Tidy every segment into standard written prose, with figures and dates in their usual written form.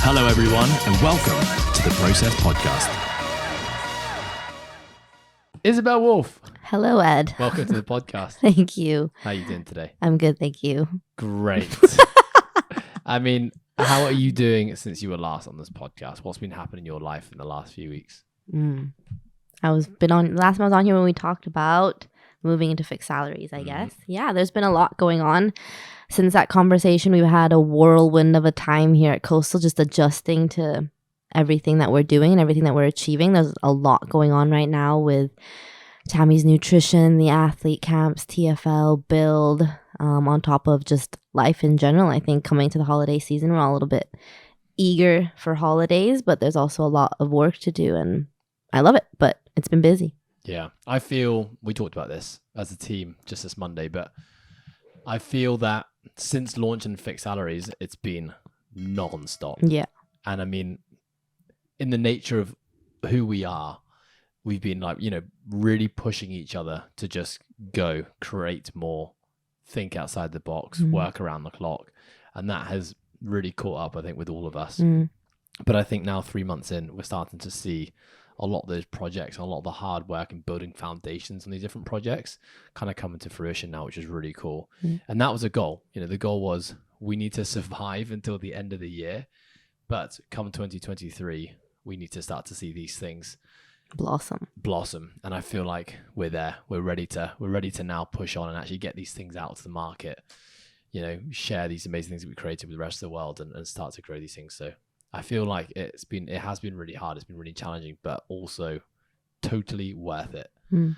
Hello, everyone, and welcome to the Process Podcast. Isabel Wolf, Hello, Ed. welcome to the podcast. Thank you. How are you doing today? I'm good, thank you. Great. I mean, how are you doing since you were last on this podcast? What's been happening in your life in the last few weeks? Last time I was on here when we talked about moving into fixed salaries, I guess. Yeah, there's been a lot going on. Since that conversation, we've had a whirlwind of a time here at Coastal, just adjusting to everything that we're doing and everything that we're achieving. There's a lot going on right now with Tammy's Nutrition, the athlete camps, TFL, build, on top of just life in general. I think coming to the holiday season, we're all a little bit eager for holidays, but there's also a lot of work to do, and I love it, but it's been busy. Yeah, I feel we talked about this as a team just this Monday, but I feel that since launching fixed salaries, it's been non-stop. Yeah. And I mean, in the nature of who we are, we've been really pushing each other to just go create more, think outside the box, work around the clock. And that has really caught up, I think, with all of us. But I think now 3 months in, we're starting to see a lot of those projects, a lot of the hard work and building foundations on these different projects kind of coming to fruition now, which is really cool. And that was a goal. The goal was we need to survive until the end of the year, but come 2023, we need to start to see these things blossom. And I feel like we're there. We're ready to now push on and actually get these things out to the market, share these amazing things that we created with the rest of the world and start to grow these things. So I feel like it has been really hard. It's been really challenging, but also totally worth it. And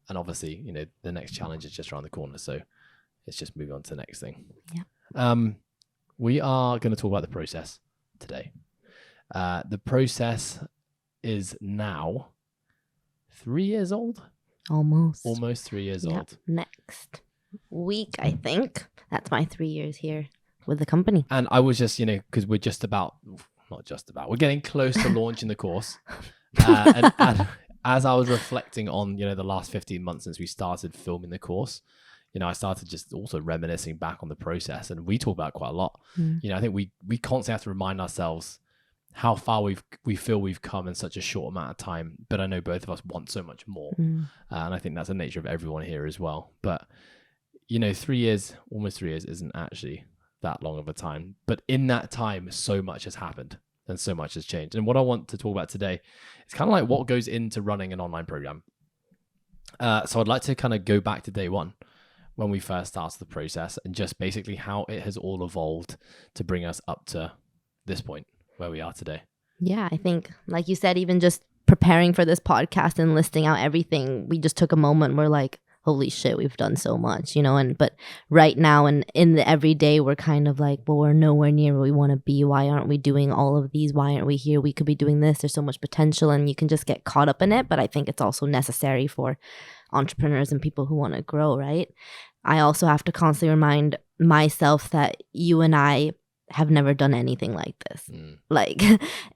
obviously, the next challenge is just around the corner. So let's just move on to the next thing. Yeah. We are going to talk about the process today. The process is now 3 years old. Almost 3 years old. Next week, I think. That's my 3 years here with the company. And I was just, because we're we're getting close to launching the course. And as I was reflecting on, the last 15 months since we started filming the course, I started just also reminiscing back on the process, and we talk about it quite a lot. I think we constantly have to remind ourselves how far we feel we've come in such a short amount of time. But I know both of us want so much more. And I think that's the nature of everyone here as well. But, 3 years, almost 3 years isn't actually that long of a time, but in that time so much has happened and so much has changed. And what I want to talk about today is kind of like what goes into running an online program. So I'd like to kind of go back to day one when we first started the process and just basically how it has all evolved to bring us up to this point where we are today. Yeah, I think like you said, even just preparing for this podcast and listing out everything, we just took a moment. We're like, holy shit, we've done so much, but right now and in the everyday, we're kind of like, well, we're nowhere near where we want to be. Why aren't we doing all of these? Why aren't we here? We could be doing this. There's so much potential, and you can just get caught up in it. But I think it's also necessary for entrepreneurs and people who want to grow, right? I also have to constantly remind myself that you and I have never done anything like this. Like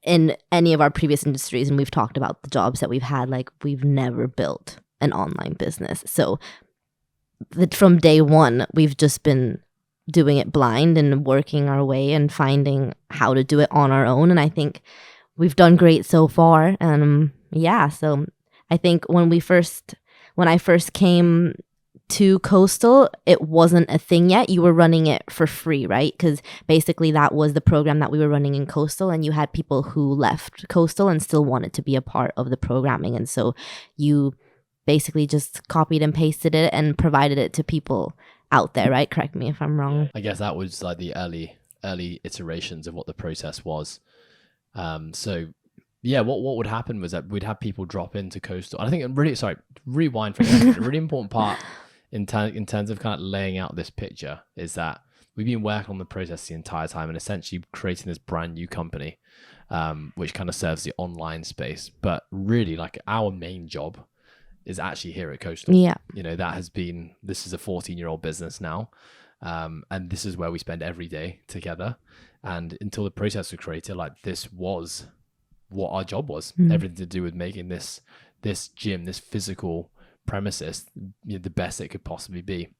in any of our previous industries, and we've talked about the jobs that we've had, like we've never built an online business. So from day one, we've just been doing it blind and working our way and finding how to do it on our own. And I think we've done great so far. So I think when I first came to Coastal, it wasn't a thing yet. You were running it for free, right? Because basically that was the program that we were running in Coastal, and you had people who left Coastal and still wanted to be a part of the programming. And so you basically just copied and pasted it and provided it to people out there, right? Correct me if I'm wrong. I guess that was like the early iterations of what the process was. So yeah, what would happen was that we'd have people drop into Coastal. I think rewind for a second. A really important part in terms of kind of laying out this picture is that we've been working on the process the entire time and essentially creating this brand new company, which kind of serves the online space. But really, like, our main job is actually here at Coastal. Yeah. This is a 14-year-old business now. And this is where we spend every day together. And until the process was created, like, this was what our job was. Everything to do with making this gym, this physical premises, the best it could possibly be.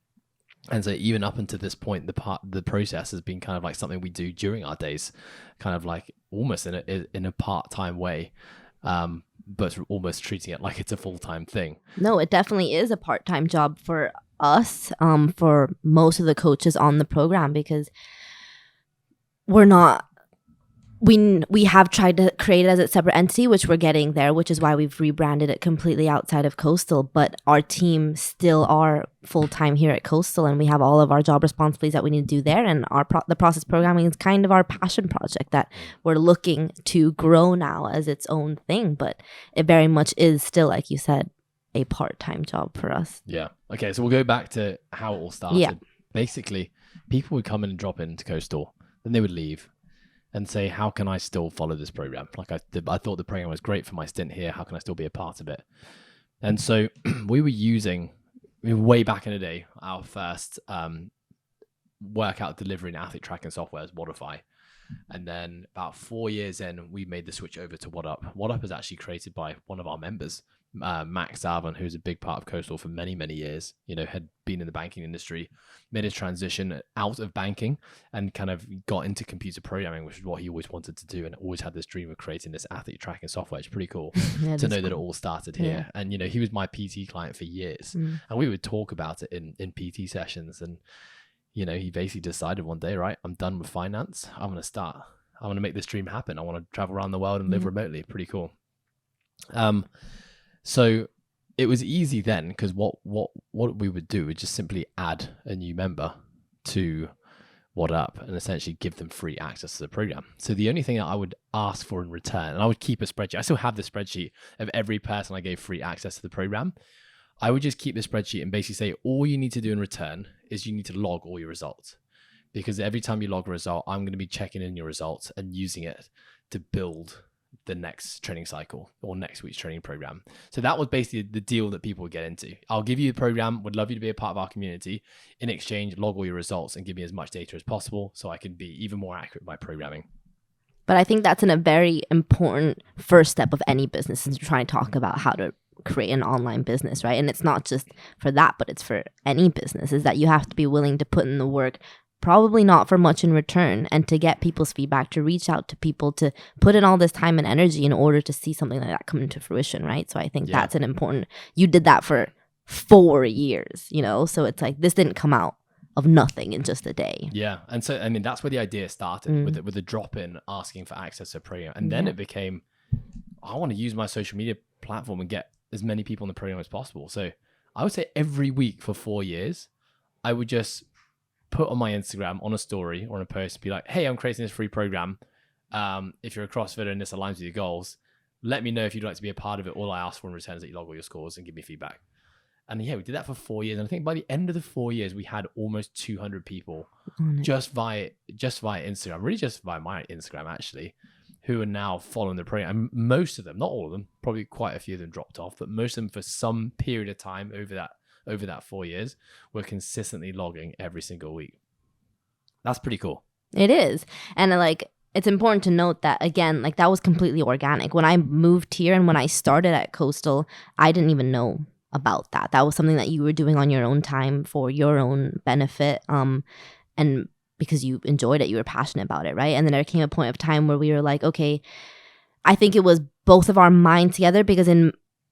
And so even up until this point, the process has been kind of like something we do during our days, kind of like almost in a part-time way, but almost treating it like it's a full-time thing. No, it definitely is a part-time job for us, for most of the coaches on the program, because we're not we have tried to create it as a separate entity, which we're getting there, which is why we've rebranded it completely outside of Coastal. But our team still are full-time here at Coastal, and we have all of our job responsibilities that we need to do there. And the process programming is kind of our passion project that we're looking to grow now as its own thing. But it very much is still, like you said, a part-time job for us. Yeah. Okay, so we'll go back to how it all started. Yeah. Basically, people would come in and drop into Coastal, then they would leave and say, how can I still follow this program? Like I thought the program was great for my stint here. How can I still be a part of it? And so we were using, way back in the day, our first workout delivery and athlete tracking software is Wodify. And then about 4 years in, we made the switch over to WhatUp. WhatUp is actually created by one of our members, Max Zavon, who's a big part of Coastal for many, many years, had been in the banking industry, made a transition out of banking and kind of got into computer programming, which is what he always wanted to do, and always had this dream of creating this athlete tracking software. It's pretty cool to know that it all started here. And, he was my PT client for years, and we would talk about it in PT sessions. And, he basically decided one day, right, I'm done with finance. I'm going to make this dream happen. I want to travel around the world and live remotely. Pretty cool. So it was easy then, because what we would do is just simply add a new member to WhatUp and essentially give them free access to the program. So the only thing that I would ask for in return, and I would keep a spreadsheet. I still have the spreadsheet of every person I gave free access to the program. I would just keep the spreadsheet and basically say, all you need to do in return is you need to log all your results. Because every time you log a result, I'm going to be checking in your results and using it to build the next training cycle or next week's training program. So that was basically the deal that people would get into. I'll give you the program, would love you to be a part of our community. In exchange, log all your results and give me as much data as possible so I can be even more accurate by programming. But I think that's a very important first step of any business, since we're trying to talk about how to create an online business, right? And it's not just for that, but it's for any business, is that you have to be willing to put in the work, probably not for much in return, and to get people's feedback, to reach out to people, to put in all this time and energy in order to see something like that come into fruition, right? So I think that's an important, you did that for 4 years, so it's like this didn't come out of nothing in just a day. Yeah. And so, that's where the idea started with the drop in asking for access to a program. And then it became, I want to use my social media platform and get as many people in the program as possible. So I would say every week for 4 years, I would just put on my Instagram on a story or on a post, be like, hey, I'm creating this free program. If you're a CrossFitter and this aligns with your goals, let me know if you'd like to be a part of it. All I ask for in return is that you log all your scores and give me feedback. And we did that for 4 years. And I think by the end of the 4 years, we had almost 200 people just via Instagram, really just via my Instagram, actually, who are now following the program. And most of them, not all of them, probably quite a few of them dropped off, but most of them for some period of time over that 4 years, we're consistently logging every single week. That's pretty cool. It is. And it's important to note that, again, that was completely organic. When I moved here and when I started at Coastal, I didn't even know about that. That was something that you were doing on your own time for your own benefit. And because you enjoyed it, you were passionate about it, right? And then there came a point of time where we were like, okay, I think it was both of our minds together, because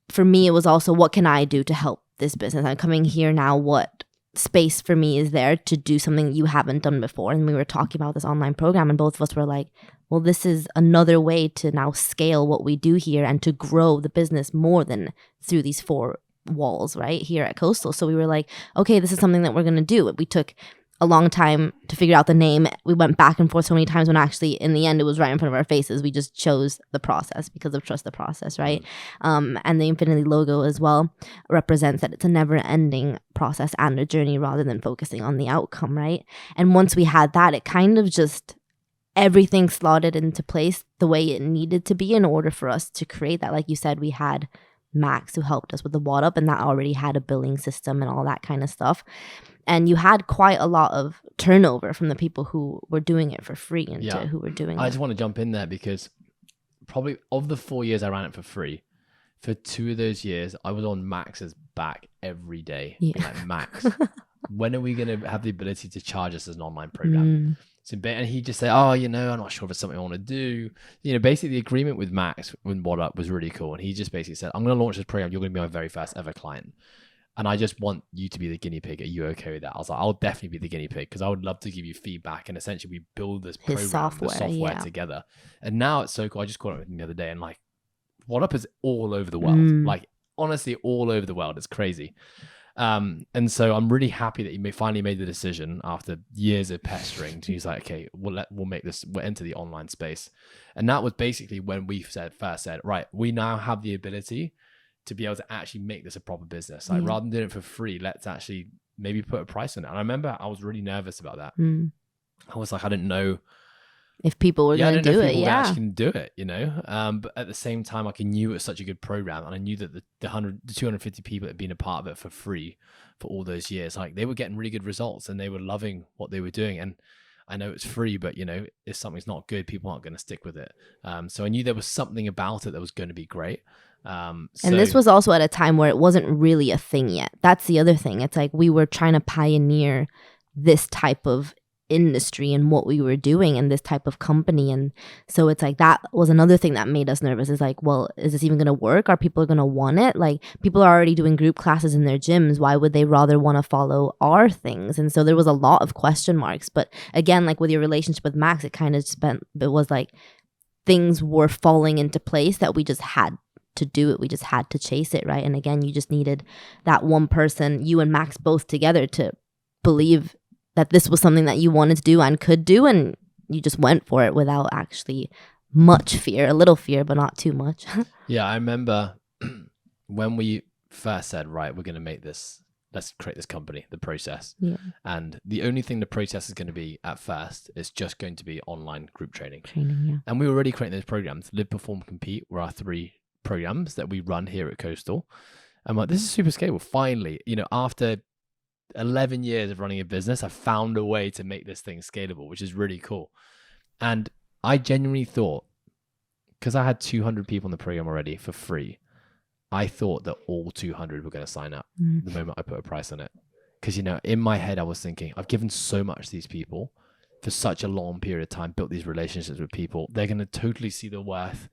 for me, it was also, what can I do to help this business? I'm coming here now. What space for me is there to do something you haven't done before? And we were talking about this online program, and both of us were like, well, this is another way to now scale what we do here and to grow the business more than through these 4 walls right here at Coastal. So we were like, okay, this is something that we're going to do. We took a long time to figure out the name. We went back and forth so many times when actually in the end it was right in front of our faces. We just chose the process because of trust the process, right? And the Infinity logo as well represents that it's a never-ending process and a journey rather than focusing on the outcome, right? And once we had that, it kind of just everything slotted into place the way it needed to be in order for us to create that. Like you said, we had Max who helped us with the WhatUp, and that already had a billing system and all that kind of stuff. And you had quite a lot of turnover from the people who were doing it for free and to who were doing I just want to jump in there, because probably of the 4 years I ran it for free, for 2 of those years, I was on Max's back every day. Yeah. Like, Max, when are we going to have the ability to charge us as an online program? Mm. So, and he just said, oh, I'm not sure if it's something I want to do. Basically the agreement with Max when What Up was really cool. And he just basically said, I'm going to launch this program. You're going to be my very first ever client. And I just want you to be the guinea pig. Are you okay with that? I was like, I'll definitely be the guinea pig because I would love to give you feedback. And essentially we build this program, the software together. And now it's so cool. I just caught up with him the other day and like, What Up is all over the world. Like honestly, all over the world. It's crazy. And so I'm really happy that he finally made the decision after years of pestering. He's like, okay, we'll enter the online space. And that was basically when we first said, right, we now have the ability to be able to actually make this a proper business. Like rather than doing it for free, let's actually maybe put a price on it. And I remember I was really nervous about that. I was like, I didn't know if people were going to do it. Yeah, actually can do it, But at the same time, like I knew it was such a good program, and I knew that the 250 people that had been a part of it for free for all those years, like they were getting really good results, and they were loving what they were doing. And I know it's free, but if something's not good, people aren't going to stick with it. So I knew there was something about it that was going to be great. And this was also at a time where it wasn't really a thing yet. That's the other thing. It's like we were trying to pioneer this type of industry and what we were doing and this type of company. And so it's like that was another thing that made us nervous. Is like, well, is this even going to work? Are people going to want it? Like people are already doing group classes in their gyms. Why would they rather want to follow our things? And so there was a lot of question marks. But again, like with your relationship with Max, it kind of it was like things were falling into place that we just had to do it. We just had to chase it, right? And again, you just needed that one person, you and Max both together, to believe that this was something that you wanted to do and could do, and you just went for it without actually much fear, a little fear, but not too much. Yeah, I remember when we first said, right, we're going to make this, let's create this company, the process. Yeah. And the only thing the process is going to be at first is just going to be online group training. Yeah. And we were already creating those programs. Live, Perform, Compete were our 3 programs that we run here at Coastal. I'm like, this is super scalable. Finally, after 11 years of running a business, I found a way to make this thing scalable, which is really cool. And I genuinely thought, because I had 200 people in the program already for free, I thought that all 200 were going to sign up the moment I put a price on it. Because, in my head, I was thinking, I've given so much to these people for such a long period of time, built these relationships with people. They're going to totally see the worth.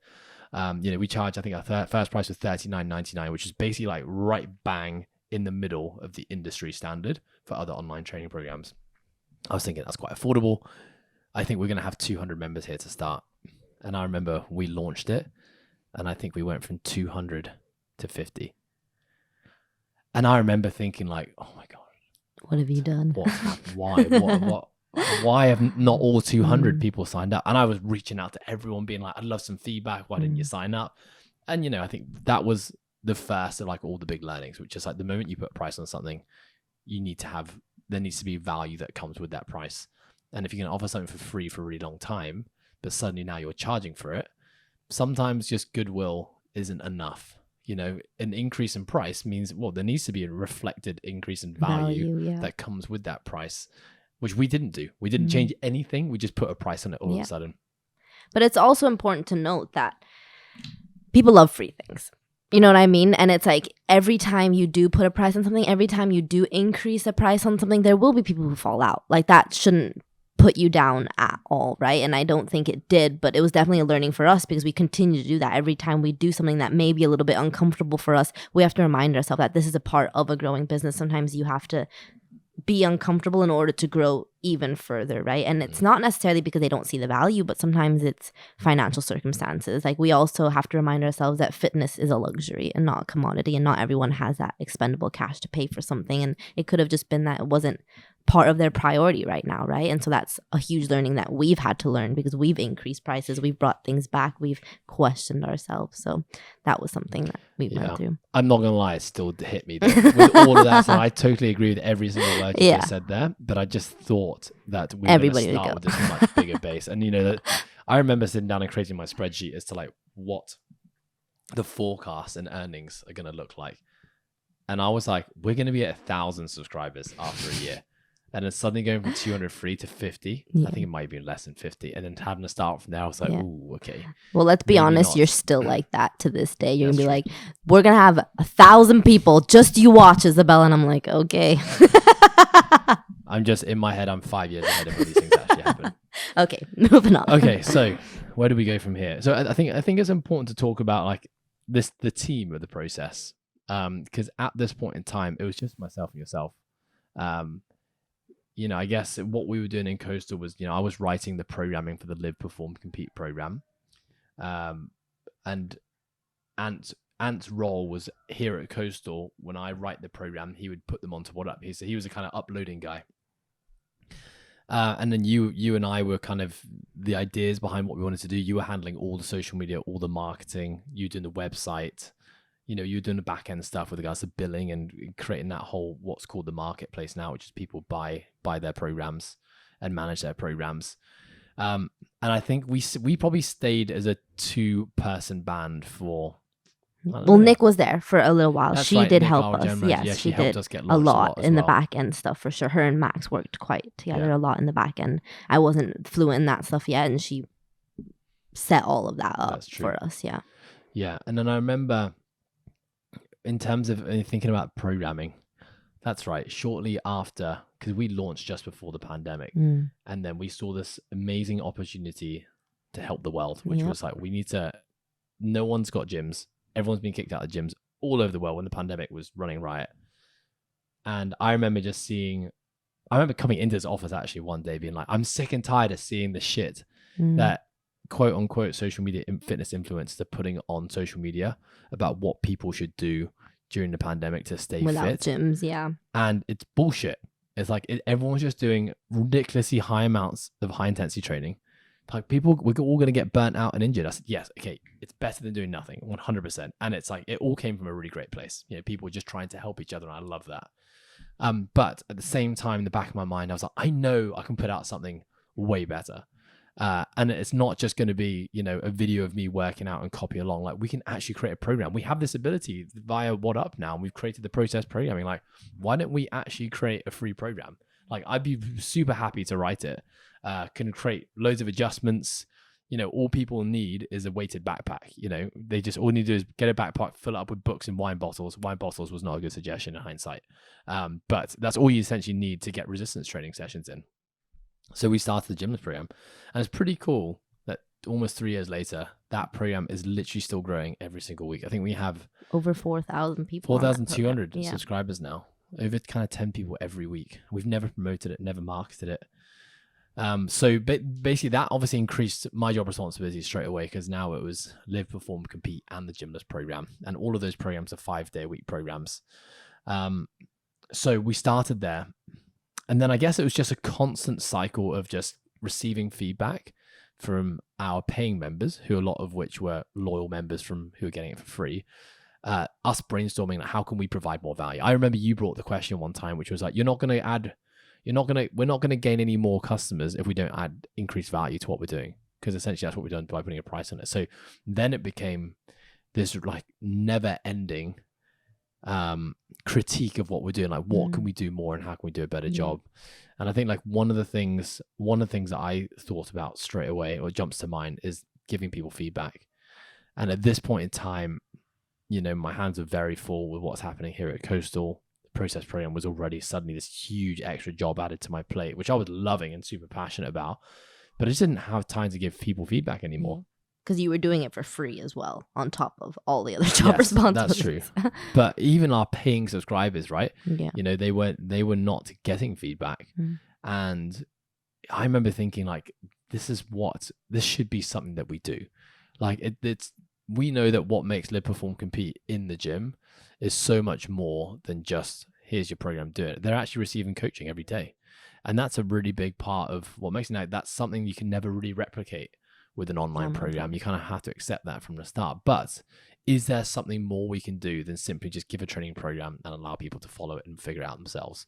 We charge, I think our first price was $39.99, which is basically like right bang in the middle of the industry standard for other online training programs. I was thinking that's quite affordable. I think we're going to have 200 members here to start. And I remember we launched it, and I think we went from 200 to 50. And I remember thinking like, oh my God. What have you done? What's happened? Why? Why have not all 200 people signed up? And I was reaching out to everyone being like, I'd love some feedback. Why didn't you sign up? And, I think that was the first of like all the big learnings, which is like the moment you put a price on something, there needs to be value that comes with that price. And if you're going to offer something for free for a really long time, but suddenly now you're charging for it, sometimes just goodwill isn't enough. An increase in price means, well, there needs to be a reflected increase in value that comes with that price, which we didn't do. We didn't change anything. We just put a price on it all of a sudden. But it's also important to note that people love free things. You know what I mean? And it's like every time you do put a price on something, every time you do increase a price on something, there will be people who fall out. Like that shouldn't put you down at all, right? And I don't think it did, but it was definitely a learning for us because we continue to do that. Every time we do something that may be a little bit uncomfortable for us, we have to remind ourselves that this is a part of a growing business. Sometimes you have to be uncomfortable in order to grow even further, right? And it's not necessarily because they don't see the value, but sometimes it's financial circumstances. Like we also have to remind ourselves that fitness is a luxury and not a commodity, and not everyone has that expendable cash to pay for something. And it could have just been that it wasn't part of their priority right now, right? And so that's a huge learning that we've had to learn because we've increased prices, we've brought things back, we've questioned ourselves. So that was something that we went through. I'm not gonna lie, it still hit me with all of that. So I totally agree with every single word you just said there. But I just thought that we were going to start with this much bigger base. And that I remember sitting down and creating my spreadsheet as to like what the forecast and earnings are going to look like. And I was like, we're going to be at 1,000 subscribers after a year. And then suddenly going from 200 free to 50, Yeah. I think it might be less than 50. And then having to start from there, I was like, Yeah. ooh, okay. Well, let's be Maybe honest, not. you're still like that to this day. You're That's gonna be true. like, we're gonna have 1,000 people, just you watch, Isabella. And I'm like, okay. I'm just in my head, I'm 5 years ahead of when these things actually happen. Okay, moving on. Okay, so where do we go from here? So I think it's important to talk about like the team of the process, because at this point in time, it was just myself and yourself. You know, I guess what we were doing in Coastal was, you know, I was writing the programming for the Live, Perform, Compete program, and Ant's role was here at Coastal. When I write the program, he would put them onto WhatUp. He was a kind of uploading guy. And then you and I were kind of the ideas behind what we wanted to do. You were handling all the social media, all the marketing. You doing the website. You know, you were doing the back end stuff with regards to billing and creating that whole what's called the marketplace now, which is people buy their programs and manage their programs. And I think we probably stayed as a 2-person band for. Well, Nick was there for a little while. That's She right, did Nick, help our us. general manager. Yes, Yeah, she she helped did us get a launched lot as in the well. back end stuff for sure. Her and Max worked quite together Yeah. a lot in the back end. I wasn't fluent in that stuff yet, and she set all of that up That's true. for us. Yeah. Yeah, and then I remember in terms of thinking about programming, that's right. Shortly after, because we launched just before the pandemic, Mm. and then we saw this amazing opportunity to help the world, which Yep. was like, no one's got gyms. Everyone's been kicked out of gyms all over the world when the pandemic was running riot. And I remember coming into this office actually one day being like, I'm sick and tired of seeing the shit Mm. that quote unquote social media fitness influencers are putting on social media about what people should do during the pandemic to stay Without fit. gyms, yeah. And it's bullshit. It's like everyone's just doing ridiculously high amounts of high intensity training. Like we're all going to get burnt out and injured. I said, yes, okay, it's better than doing nothing, 100%. And it's like, it all came from a really great place. You know, people were just trying to help each other. And I love that. But at the same time, in the back of my mind, I was like, I know I can put out something way better. And it's not just going to be, you know, a video of me working out and copy along. Like we can actually create a program. We have this ability via WhatUp now, and we've created the process programming. Like, why don't we actually create a free program? Like, I'd be super happy to write it. Can create loads of adjustments. You know, all people need is a weighted backpack. You know, they just all need to do is get a backpack, fill it up with books and wine bottles. Wine bottles was not a good suggestion in hindsight. But that's all you essentially need to get resistance training sessions in. So we started the Gymless program, and it's pretty cool that almost 3 years later, that program is literally still growing every single week. I think we have over 4,000 people. 4,200 yeah. subscribers now, over kind of 10 people every week. We've never promoted it, never marketed it. So basically that obviously increased my job responsibility straight away, because now it was Live, Perform, Compete and the Gymless program. And all of those programs are 5-day-a-week programs. So we started there. And then I guess it was just a constant cycle of just receiving feedback from our paying members, who a lot of which were loyal members who were getting it for free. Us brainstorming like, how can we provide more value? I remember you brought the question one time, which was like, we're not going to gain any more customers if we don't add increased value to what we're doing, because essentially that's what we've done by putting a price on it. So then it became this like never ending critique of what we're doing, like what can we do more and how can we do a better job. And I think like one of the things that I thought about straight away or jumps to mind is giving people feedback. And at this point in time, you know, my hands are very full with what's happening here at Coastal. The process program was already suddenly this huge extra job added to my plate, which I was loving and super passionate about, but I just didn't have time to give people feedback anymore. Because you were doing it for free as well, on top of all the other job responsibilities. That's true. But even our paying subscribers, right? Yeah. You know, they were not getting feedback. And I remember thinking like, this should be something that we do. Like we know that what makes Live, Perform, Compete in the gym is so much more than just, here's your program, do it. They're actually receiving coaching every day. And that's a really big part of what makes it. Like, that's something you can never really replicate with an online program. You kind of have to accept that from the start. But is there something more we can do than simply just give a training program and allow people to follow it and figure it out themselves?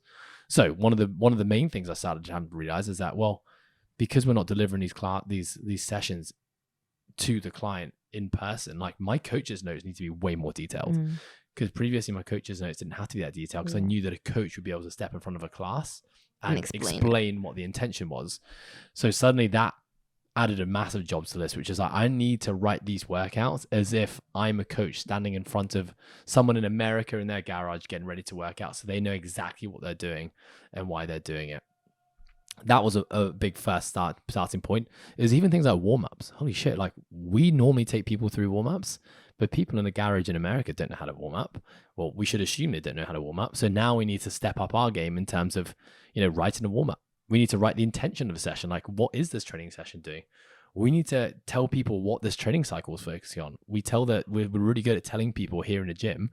So one of the main things I started to realize is that, well, because we're not delivering these sessions to the client in person, like my coach's notes need to be way more detailed. Because previously my coach's notes didn't have to be that detailed, because I knew that a coach would be able to step in front of a class and explain what the intention was. So suddenly that added a massive job to the list, which is like, I need to write these workouts as if I'm a coach standing in front of someone in America in their garage getting ready to work out, so they know exactly what they're doing and why they're doing it. That was a big first starting point. Is even things like warm-ups. Holy shit, like we normally take people through warm-ups, but people in the garage in America don't know how to warm up. Well, we should assume they don't know how to warm up. So now we need to step up our game in terms of, writing a warm-up. We need to write the intention of a session. Like, what is this training session doing? We need to tell people what this training cycle is focusing on. We tell that we're really good at telling people here in the gym,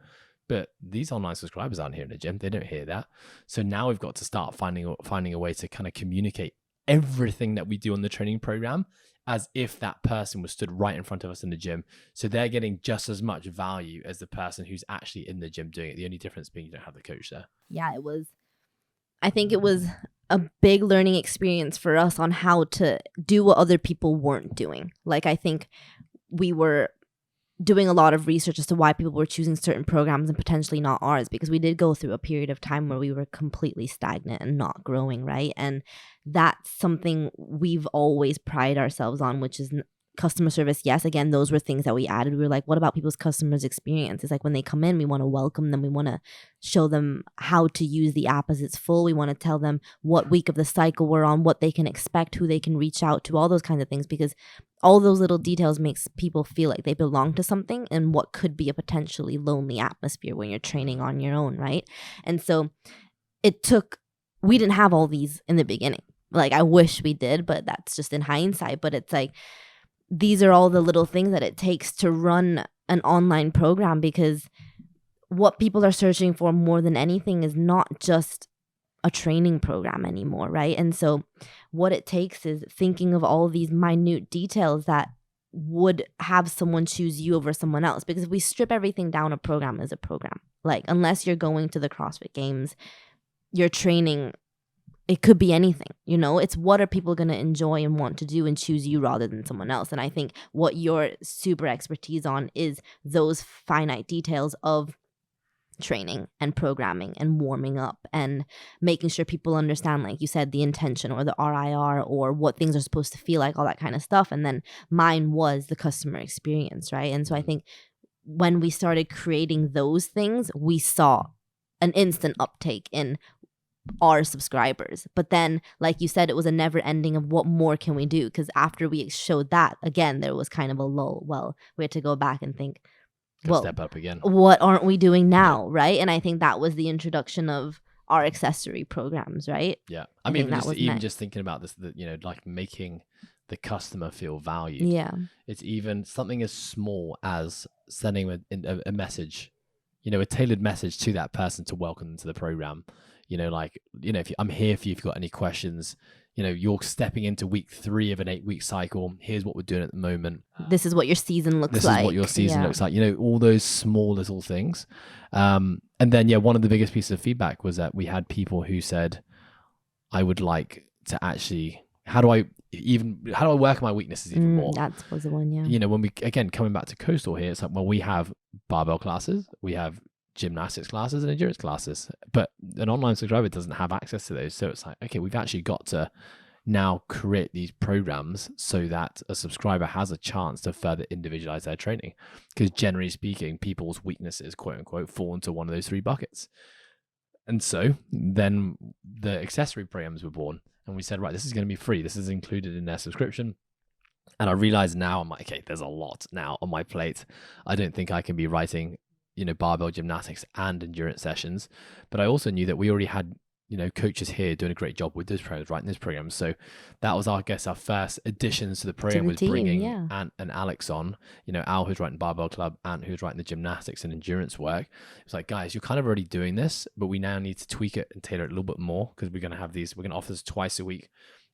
but these online subscribers aren't here in the gym. They don't hear that. So now we've got to start finding a way to kind of communicate everything that we do on the training program as if that person was stood right in front of us in the gym. So they're getting just as much value as the person who's actually in the gym doing it. The only difference being you don't have the coach there. Yeah, I think it was a big learning experience for us on how to do what other people weren't doing. Like, I think we were doing a lot of research as to why people were choosing certain programs and potentially not ours, because we did go through a period of time where we were completely stagnant and not growing, right? And that's something we've always prided ourselves on, which is customer service. Yes, again, those were things that we added. We were like, what about people's customers' experience? It's like when they come in, we want to welcome them. We want to show them how to use the app as it's full. We want to tell them what week of the cycle we're on, what they can expect, who they can reach out to, all those kinds of things, because all those little details makes people feel like they belong to something in what could be a potentially lonely atmosphere when you're training on your own, right? And so we didn't have all these in the beginning. Like, I wish we did, but that's just in hindsight. But it's like, these are all the little things that it takes to run an online program, because what people are searching for more than anything is not just a training program anymore, right? And so what it takes is thinking of all these minute details that would have someone choose you over someone else. Because if we strip everything down, a program is a program. Like, unless you're going to the CrossFit Games, you're training, it could be anything, it's what are people going to enjoy and want to do and choose you rather than someone else. And I think what your super expertise on is those finite details of training and programming and warming up and making sure people understand, like you said, the intention or the RIR or what things are supposed to feel like, all that kind of stuff. And then mine was the customer experience, right? And so I think when we started creating those things, we saw an instant uptake in our subscribers. But then, like you said, it was a never ending of what more can we do? Because after we showed that, again, there was kind of a lull. Well, we had to go back and think, step up again. What aren't we doing now, right? And I think that was the introduction of our accessory programs, right? Yeah. I mean, just thinking about this, like making the customer feel valued. Yeah. It's even something as small as sending a message, a tailored message to that person to welcome them to the program. If I'm here for you, if you've got any questions, you're stepping into week 3 of an 8-week cycle. Here's what we're doing at the moment. This is what your season looks like. This is what your season looks like. All those small little things. And then, one of the biggest pieces of feedback was that we had people who said, I would like to actually, how do I work on my weaknesses even more? That was the one, yeah. When we, again, coming back to Coastal here, it's like, well, we have barbell classes, we have gymnastics classes and endurance classes, but an online subscriber doesn't have access to those. So it's like, okay, we've actually got to now create these programs so that a subscriber has a chance to further individualize their training, because generally speaking, people's weaknesses, quote unquote, fall into one of those 3 buckets. And so then the accessory programs were born, and we said, right, this is going to be free, this is included in their subscription. And I realize now, I'm like, okay, there's a lot now on my plate. I don't think I can be writing barbell gymnastics and endurance sessions. But I also knew that we already had, coaches here doing a great job with those programs, writing those programs. So that was, I guess, our first additions to the program, was bringing Ant and Alex on, Al, who's writing Barbell Club, Ant, who's writing the gymnastics and endurance work. It's like, guys, you're kind of already doing this, but we now need to tweak it and tailor it a little bit more, because we're going to have we're going to offer this twice a week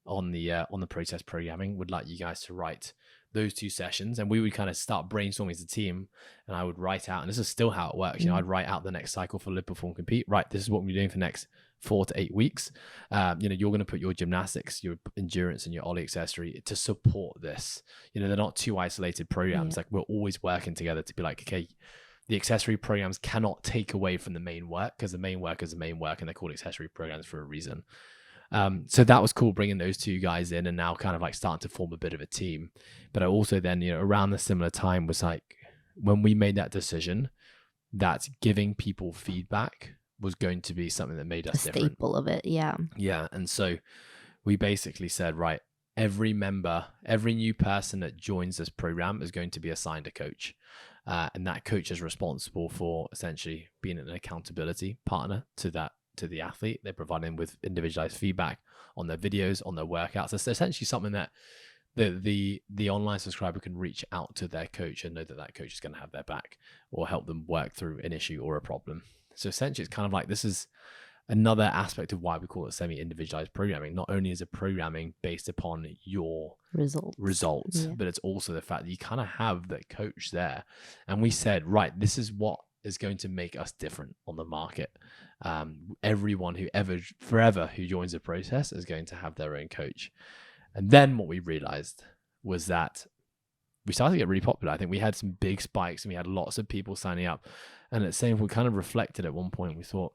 on the process programming. Would like you guys to write those 2 sessions, and we would kind of start brainstorming as a team, and I would write out, and this is still how it works, I'd write out the next cycle for Live, Perform, Compete. Right, this is what we're doing for the next 4 to 8 weeks. You're going to put your gymnastics, your endurance, and your Ollie accessory to support this. They're not 2 isolated programs. Like, we're always working together to be like, okay, the accessory programs cannot take away from the main work, because the main work is the main work, and they're called accessory programs for a reason. So that was cool, bringing those two guys in and now kind of like starting to form a bit of a team. But I also then, around the similar time was like when we made that decision that giving people feedback was going to be something that made us A different. staple of it. Yeah. Yeah. And so we basically said, right, every member, every new person that joins this program is going to be assigned a coach. And that coach is responsible for essentially being an accountability partner to the athlete. They're providing with individualized feedback on their videos, on their workouts. It's essentially something that the online subscriber can reach out to their coach and know that coach is going to have their back or help them work through an issue or a problem. So essentially, it's kind of like this is another aspect of why we call it semi-individualized programming. Not only is it programming based upon your results, but it's also the fact that you kind of have the coach there. And we said, right, this is what is going to make us different on the market. Everyone forever who joins the process is going to have their own coach. And then what we realized was that we started to get really popular. I think we had some big spikes and we had lots of people signing up. And at the same, we kind of reflected at one point, we thought,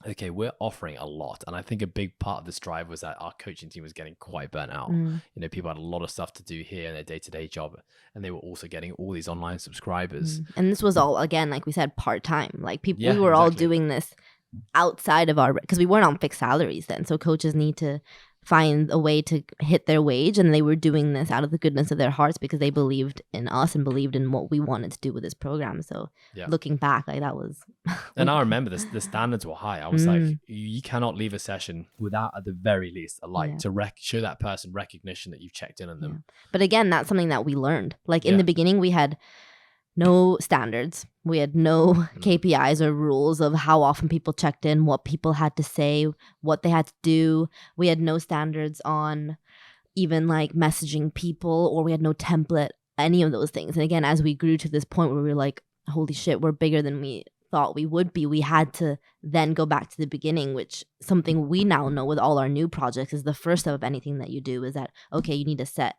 okay, we're offering a lot. And I think a big part of this drive was that our coaching team was getting quite burnt out. People had a lot of stuff to do here in their day-to-day job. And they were also getting all these online subscribers. And this was all, again, like we said, part-time. Like we were all doing this outside of because we weren't on fixed salaries then. So coaches need to find a way to hit their wage, and they were doing this out of the goodness of their hearts because they believed in us and believed in what we wanted to do with this program. So looking back, like that was and I remember the standards were high. I was like, you cannot leave a session without at the very least a like to show that person recognition that you've checked in on them. But again, that's something that we learned. Like in the beginning, we had no standards. We had no KPIs or rules of how often people checked in, what people had to say, what they had to do. We had no standards on even like messaging people, or we had no template, any of those things. And again, as we grew to this point where we were like, holy shit, we're bigger than we thought we would be, we had to then go back to the beginning, which something we now know with all our new projects is the first step of anything that you do is that, okay, you need to set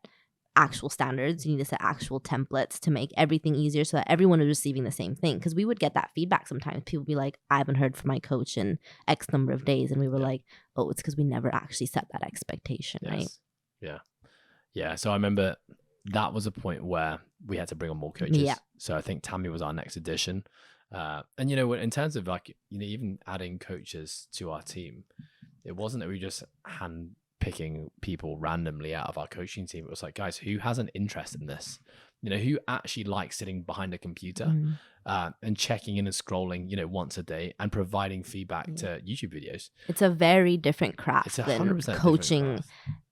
actual standards, you need to set actual templates to make everything easier so that everyone is receiving the same thing. Because we would get that feedback sometimes. People would be like, I haven't heard from my coach in X number of days. And we were like, oh, it's because we never actually set that expectation, right? Yeah. So I remember that was a point where we had to bring on more coaches. Yeah. So I think Tammy was our next addition. And, in terms of like, even adding coaches to our team, it wasn't that we just picking people randomly out of our coaching team. It was like, guys, who has an interest in this? Who actually likes sitting behind a computer and checking in and scrolling, once a day and providing feedback to YouTube videos. It's a very different craft than coaching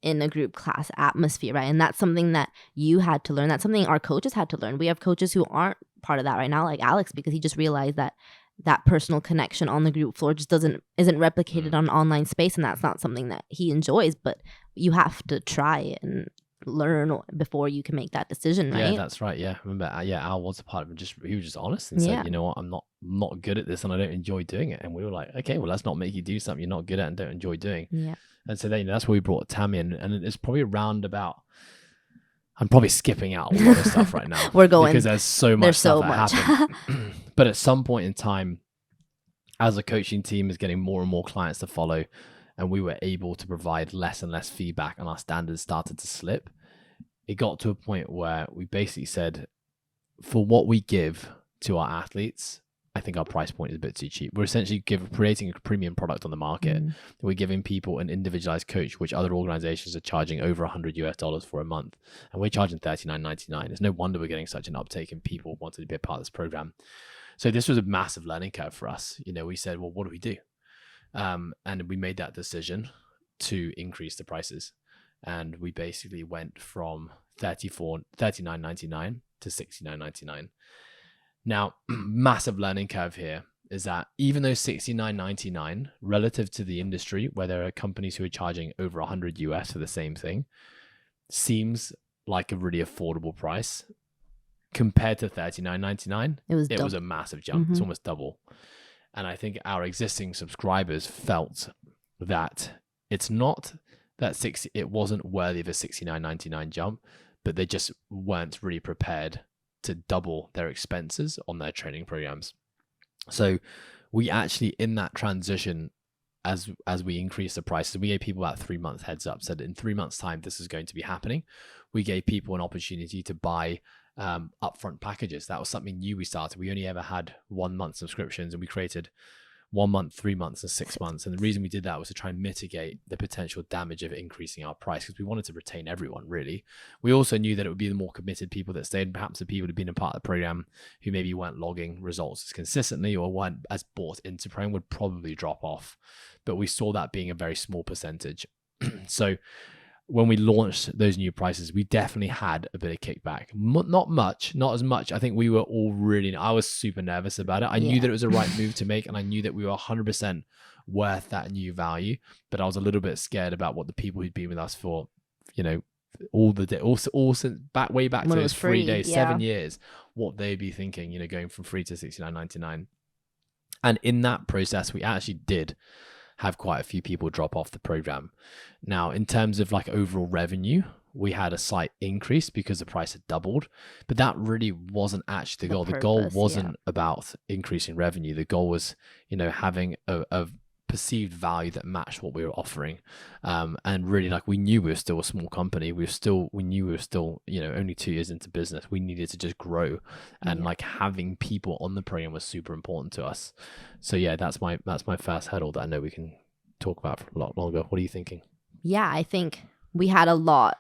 in a group class atmosphere, right? And that's something that you had to learn. That's something our coaches had to learn. We have coaches who aren't part of that right now, like Alex, because he just realized that personal connection on the group floor just isn't replicated on online space, and that's not something that he enjoys. But you have to try and learn before you can make that decision, right? Yeah, that's right. Yeah, remember, Al was a part of it. He was just honest and said, you know what, I'm not good at this and I don't enjoy doing it. And we were like, okay, well, let's not make you do something you're not good at and don't enjoy doing. Yeah. And so then that's where we brought Tammy in, and it's probably around about. I'm probably skipping out a lot of stuff right now. We're going because there's so much stuff that happened. But at some point in time, as a coaching team is getting more and more clients to follow, and we were able to provide less and less feedback, and our standards started to slip, it got to a point where we basically said, for what we give to our athletes, I think our price point is a bit too cheap. We're essentially creating a premium product on the market. We're giving people an individualized coach, which other organizations are charging over $100 for a month, and we're charging $39.99. There's no wonder we're getting such an uptake and people wanted to be a part of this program. So this was a massive learning curve for us. We said, well, what do we do? And we made that decision to increase the prices. And we basically went from $39.99 to $69.99. Now, massive learning curve here is that even though $69.99 relative to the industry, where there are companies who are charging over $100 US for the same thing, seems like a really affordable price, compared to $39.99, it was a massive jump. It's almost double. And I think our existing subscribers felt that it's not that it wasn't worthy of a $69.99 jump, but they just weren't really prepared to double their expenses on their training programs. So we actually, in that transition, as we increased the prices, we gave people about 3 months heads up, said in 3 months time this is going to be happening. We gave people an opportunity to buy upfront packages. That was something new we started. We only ever had 1 month subscriptions, and we created 1 month, 3 months, and 6 months. And the reason we did that was to try and mitigate the potential damage of increasing our price, because we wanted to retain everyone, really. We also knew that it would be the more committed people that stayed. Perhaps the people who'd been a part of the program who maybe weren't logging results as consistently or weren't as bought into Prone would probably drop off. But we saw that being a very small percentage. So when we launched those new prices, we definitely had a bit of kickback. Not much, not as much. I think we were all I was super nervous about it. I knew that it was the right move to make, and I knew that we were 100% worth that new value. But I was a little bit scared about what the people who'd been with us for, all the day, all since way back to those 3 days, 7 years, what they'd be thinking, going from free to $69.99. And in that process, we actually did have quite a few people drop off the program. Now, in terms of like overall revenue, we had a slight increase because the price had doubled, but that really wasn't actually the goal. The goal wasn't about increasing revenue. The goal was, having a perceived value that matched what we were offering. And really, like, we knew we were still a small company. We knew we were still, only 2 years into business. We needed to just grow, and like having people on the program was super important to us. So yeah, that's my first hurdle that I know we can talk about for a lot longer. What are you thinking? Yeah, I think we had a lot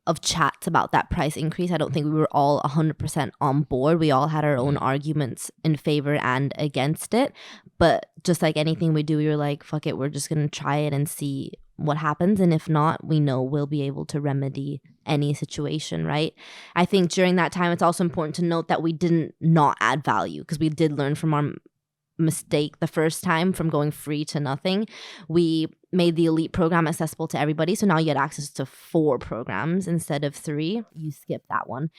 of chats about that price increase. I don't think we were all 100% on board. We all had our own arguments in favor and against it. But just like anything we do, we were like, fuck it, we're just going to try it and see what happens. And if not, we know we'll be able to remedy any situation, right? I think during that time, it's also important to note that we didn't not add value, because we did learn from our mistake the first time from going free to nothing. We made the elite program accessible to everybody, so now you get access to 4 programs instead of 3. You skip that one.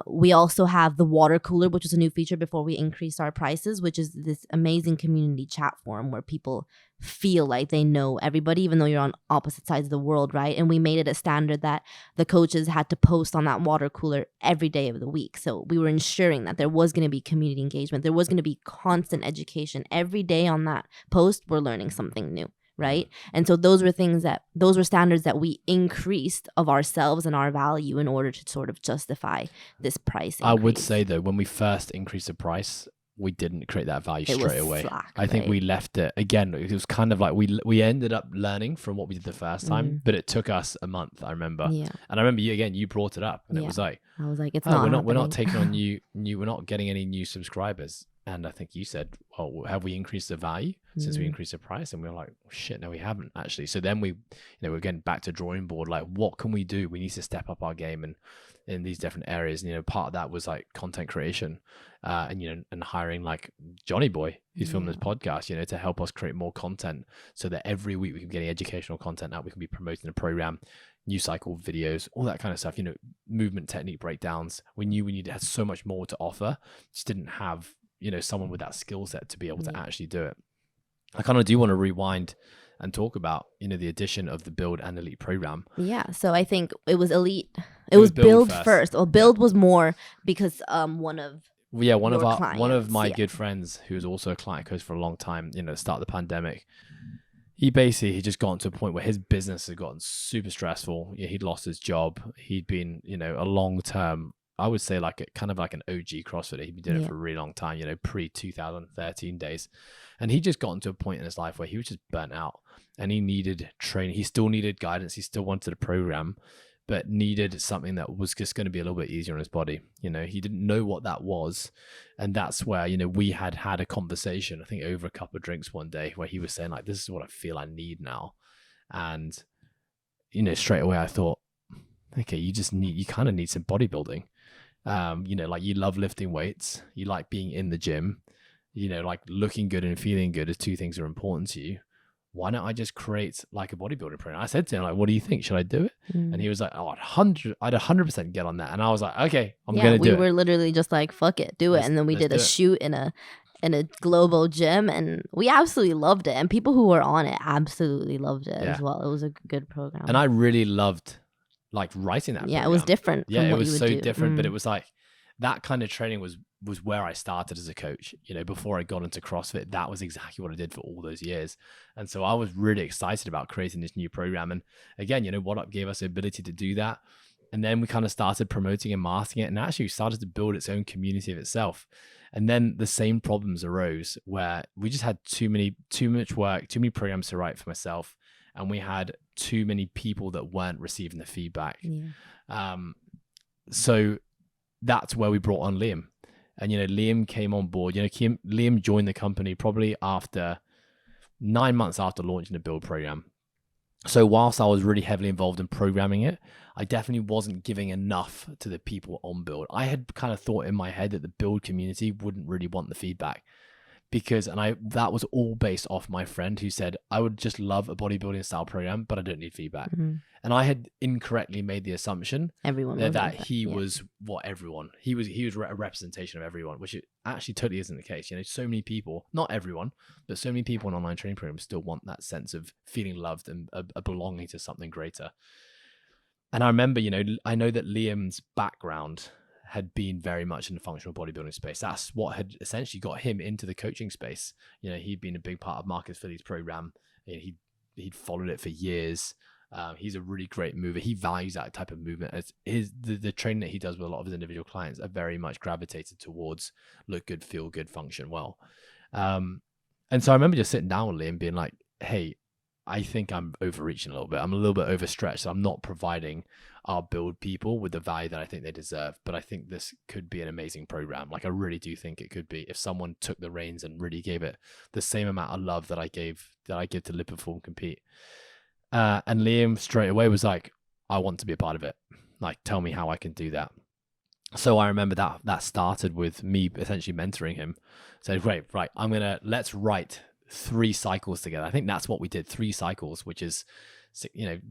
We also have the water cooler, which was a new feature before we increased our prices, which is this amazing community chat forum where people feel like they know everybody, even though you're on opposite sides of the world, right? And we made it a standard that the coaches had to post on that water cooler every day of the week. So we were ensuring that there was going to be community engagement. There was going to be constant education. Every day on that post, we're learning something new, right? And so those were standards that we increased of ourselves and our value in order to sort of justify this price increase. I would say, though, when we first increased the price, we didn't create that value straight away. Slack, I think we left it, again, it was kind of like we ended up learning from what we did the first time, but it took us a month, I remember. Yeah. And I remember you brought it up, and it was like, I was like, it's not we're not taking on we're not getting any new subscribers. And I think you said, well, have we increased the value since we increased the price? And we were like, shit, no, we haven't actually. So then we're getting back to drawing board. Like, what can we do? We need to step up our game and in these different areas. Part of that was like content creation, and hiring like Johnny Boy, who's filmed this podcast, to help us create more content so that every week we can be getting educational content out. We can be promoting the program, new cycle videos, all that kind of stuff, movement technique breakdowns. We knew we had so much more to offer, just didn't have someone with that skill set to be able to actually do it. I kind of do want to rewind and talk about, the addition of the Build and Elite program. Yeah. So I think it was Elite. It was Build first. Well, Build was more because one of my good friends, who was also a client coach for a long time, at the start of the pandemic, he just gotten to a point where his business had gotten super stressful. He'd lost his job. He'd been, a long-term, I would say kind of like an OG CrossFitter. He'd been doing it for a really long time, pre-2013 days. And he just gotten to a point in his life where he was just burnt out and he needed training. He still needed guidance. He still wanted a program, but needed something that was just going to be a little bit easier on his body. He didn't know what that was. And that's where, we had a conversation, I think over a couple of drinks one day, where he was saying like, this is what I feel I need now. And, straight away I thought, okay, you kind of need some bodybuilding. Like you love lifting weights, you like being in the gym, like looking good and feeling good as 2 things are important to you. Why don't I just create like a bodybuilding program? I said to him, like, what do you think? Should I do it? And he was like, oh, I'd 100% get on that. And I was like, okay, I'm going to do it. We were literally just like, fuck it, do it. And then we did a shoot in a global gym, and we absolutely loved it. And people who were on it absolutely loved it as well. It was a good program. And I really loved like writing that program. It was different. Yeah, it was so different, but it was like that kind of training was was where I started as a coach. Before I got into CrossFit, that was exactly what I did for all those years. And so I was really excited about creating this new program. And again, What Up gave us the ability to do that. And then we kind of started promoting and masking it, and actually started to build its own community of itself. And then the same problems arose where we just had too much work, too many programs to write for myself. And we had too many people that weren't receiving the feedback. Yeah. So that's where we brought on Liam. And, Liam came on board. Liam joined the company probably after 9 months after launching the Build program. So whilst I was really heavily involved in programming it, I definitely wasn't giving enough to the people on Build. I had kind of thought in my head that the Build community wouldn't really want the feedback that was all based off my friend who said, I would just love a bodybuilding style program, but I don't need feedback. Mm-hmm. And I had incorrectly made the assumption everyone that he was what everyone, he was a representation of everyone, which it actually totally isn't the case. So many people, not everyone, but so many people in online training programs still want that sense of feeling loved and a belonging to something greater. And I remember, I know that Liam's background had been very much in the functional bodybuilding space. That's what had essentially got him into the coaching space. He'd been a big part of Marcus Filly's program. He'd followed it for years. He's a really great mover. He values that type of movement. The training that he does with a lot of his individual clients are very much gravitated towards look good, feel good, function well. And so I remember just sitting down with Liam being like, hey, I think I'm overreaching a little bit. I'm a little bit overstretched. So I'm not providing our Build people with the value that I think they deserve. But I think this could be an amazing program. Like I really do think it could be if someone took the reins and really gave it the same amount of love that I give to Live, Perform, Compete. And Liam straight away was like, I want to be a part of it. Like, tell me how I can do that. So I remember that started with me essentially mentoring him. So great, right. Let's write 3 cycles together. I think that's what we did, 3 cycles, which is,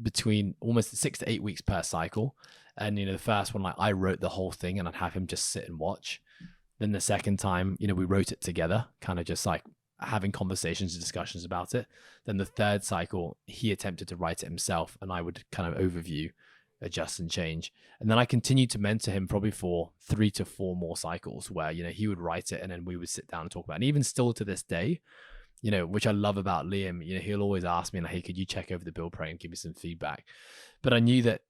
between almost 6 to 8 weeks per cycle. And, the first one, like I wrote the whole thing and I'd have him just sit and watch. Then the second time, we wrote it together, kind of just like having conversations and discussions about it. Then the third cycle, he attempted to write it himself and I would kind of overview, adjust and change. And then I continued to mentor him probably for 3 to 4 more cycles where, he would write it and then we would sit down and talk about it. And even still to this day, which I love about Liam, he'll always ask me, like, hey, could you check over the Build program and give me some feedback? But I knew that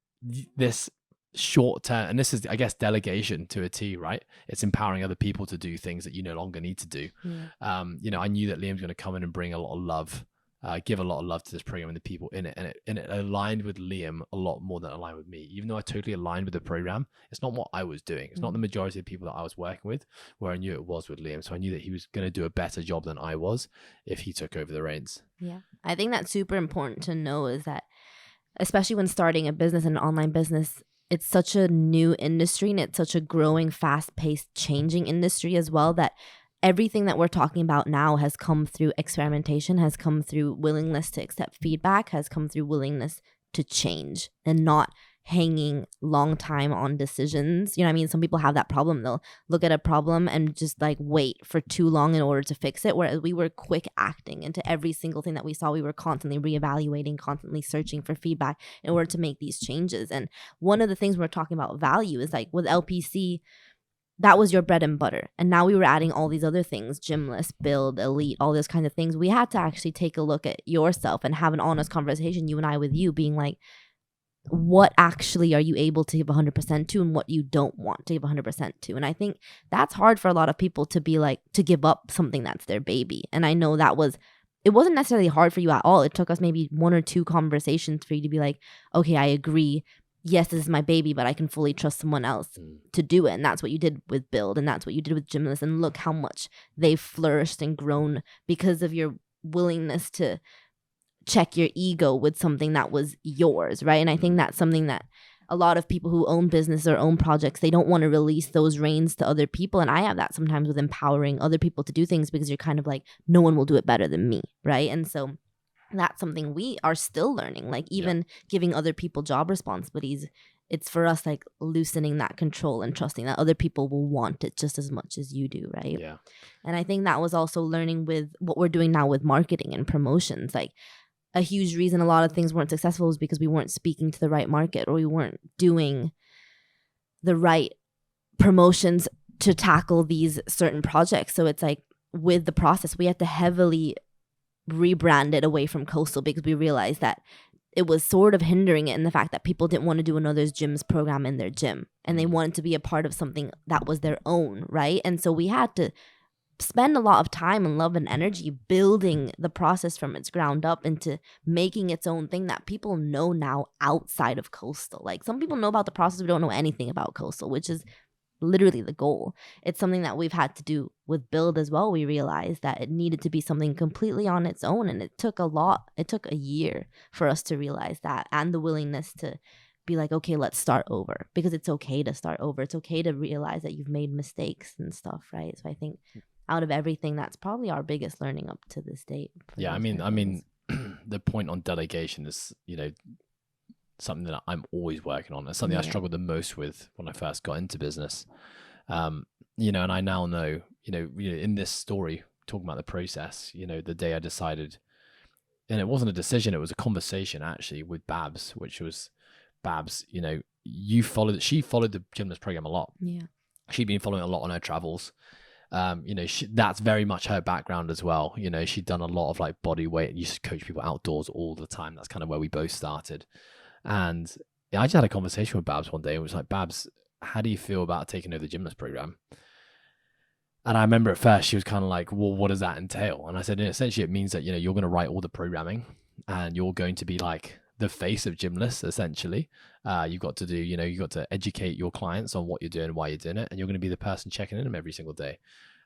this short term, and this is, I guess, delegation to a T, right? It's empowering other people to do things that you no longer need to do. Yeah. I knew that Liam's going to come in and bring a lot of love, give a lot of love to this program and the people in it. And it aligned with Liam a lot more than it aligned with me. Even though I totally aligned with the program, it's not what I was doing. It's not the majority of people that I was working with, where I knew it was with Liam. So I knew that he was going to do a better job than I was if he took over the reins. Yeah. I think that's super important to know is that, especially when starting a business, an online business, it's such a new industry and it's such a growing, fast-paced, changing industry as well, that everything that we're talking about now has come through experimentation, has come through willingness to accept feedback, has come through willingness to change and not hanging long time on decisions. Some people have that problem. They'll look at a problem and just like wait for too long in order to fix it. Whereas we were quick acting into every single thing that we saw. We were constantly reevaluating, constantly searching for feedback in order to make these changes. And one of the things we're talking about value is like with LPC, that was your bread and butter. And now we were adding all these other things, Gymless, Build, Elite, all those kinds of things. We had to actually take a look at yourself and have an honest conversation, you and I, with you, being like, what actually are you able to give 100% to and what you don't want to give 100% to? And I think that's hard for a lot of people to be like, to give up something that's their baby. And I know it wasn't necessarily hard for you at all. It took us maybe 1 or 2 conversations for you to be like, okay, I agree. Yes, this is my baby, but I can fully trust someone else to do it. And that's what you did with Build. And that's what you did with Gymless. And look how much they've flourished and grown because of your willingness to check your ego with something that was yours, right? And I think that's something that a lot of people who own business or own projects, they don't want to release those reins to other people. And I have that sometimes with empowering other people to do things because you're kind of like, no one will do it better than me, right? And so that's something we are still learning, like even giving other people job responsibilities. It's for us like loosening that control and trusting that other people will want it just as much as you do, right? Yeah. And I think that was also learning with what we're doing now with marketing and promotions. Like a huge reason a lot of things weren't successful was because we weren't speaking to the right market or we weren't doing the right promotions to tackle these certain projects. So it's like with the process, we had to heavily rebrand it away from Coastal because we realized that it was sort of hindering it in the fact that people didn't want to do another gym's program in their gym, and they wanted to be a part of something that was their own, right? And so we had to spend a lot of time and love and energy building the process from its ground up into making its own thing that people know now outside of Coastal. Like, some people know about the process, we don't know anything about Coastal, which is literally the goal. It's something that we've had to do with Build as well. We realized that it needed to be something completely on its own, and it took a year for us to realize that, and the willingness to be like, okay, let's start over, because it's okay to start over. It's okay to realize that you've made mistakes and stuff, right? So I think out of everything, that's probably our biggest learning up to this date. Yeah, I mean the point on delegation is, something that I'm always working on. It's something I struggled the most with when I first got into business. And I now know, in this story, talking about the process, the day I decided, and it wasn't a decision, it was a conversation actually with Babs, which was, Babs, she followed the Gymless program a lot. Yeah. She'd been following a lot on her travels. That's very much her background as well. She'd done a lot of like body weight and used to coach people outdoors all the time. That's kind of where we both started. And I just had a conversation with Babs one day. It was like, Babs, how do you feel about taking over the Gymless program? And I remember at first she was kind of like, well, what does that entail? And I said, essentially it means that, you're going to write all the programming and you're going to be like the face of Gymless, essentially. You've got to do, you've got to educate your clients on what you're doing, why you're doing it. And you're going to be the person checking in them every single day.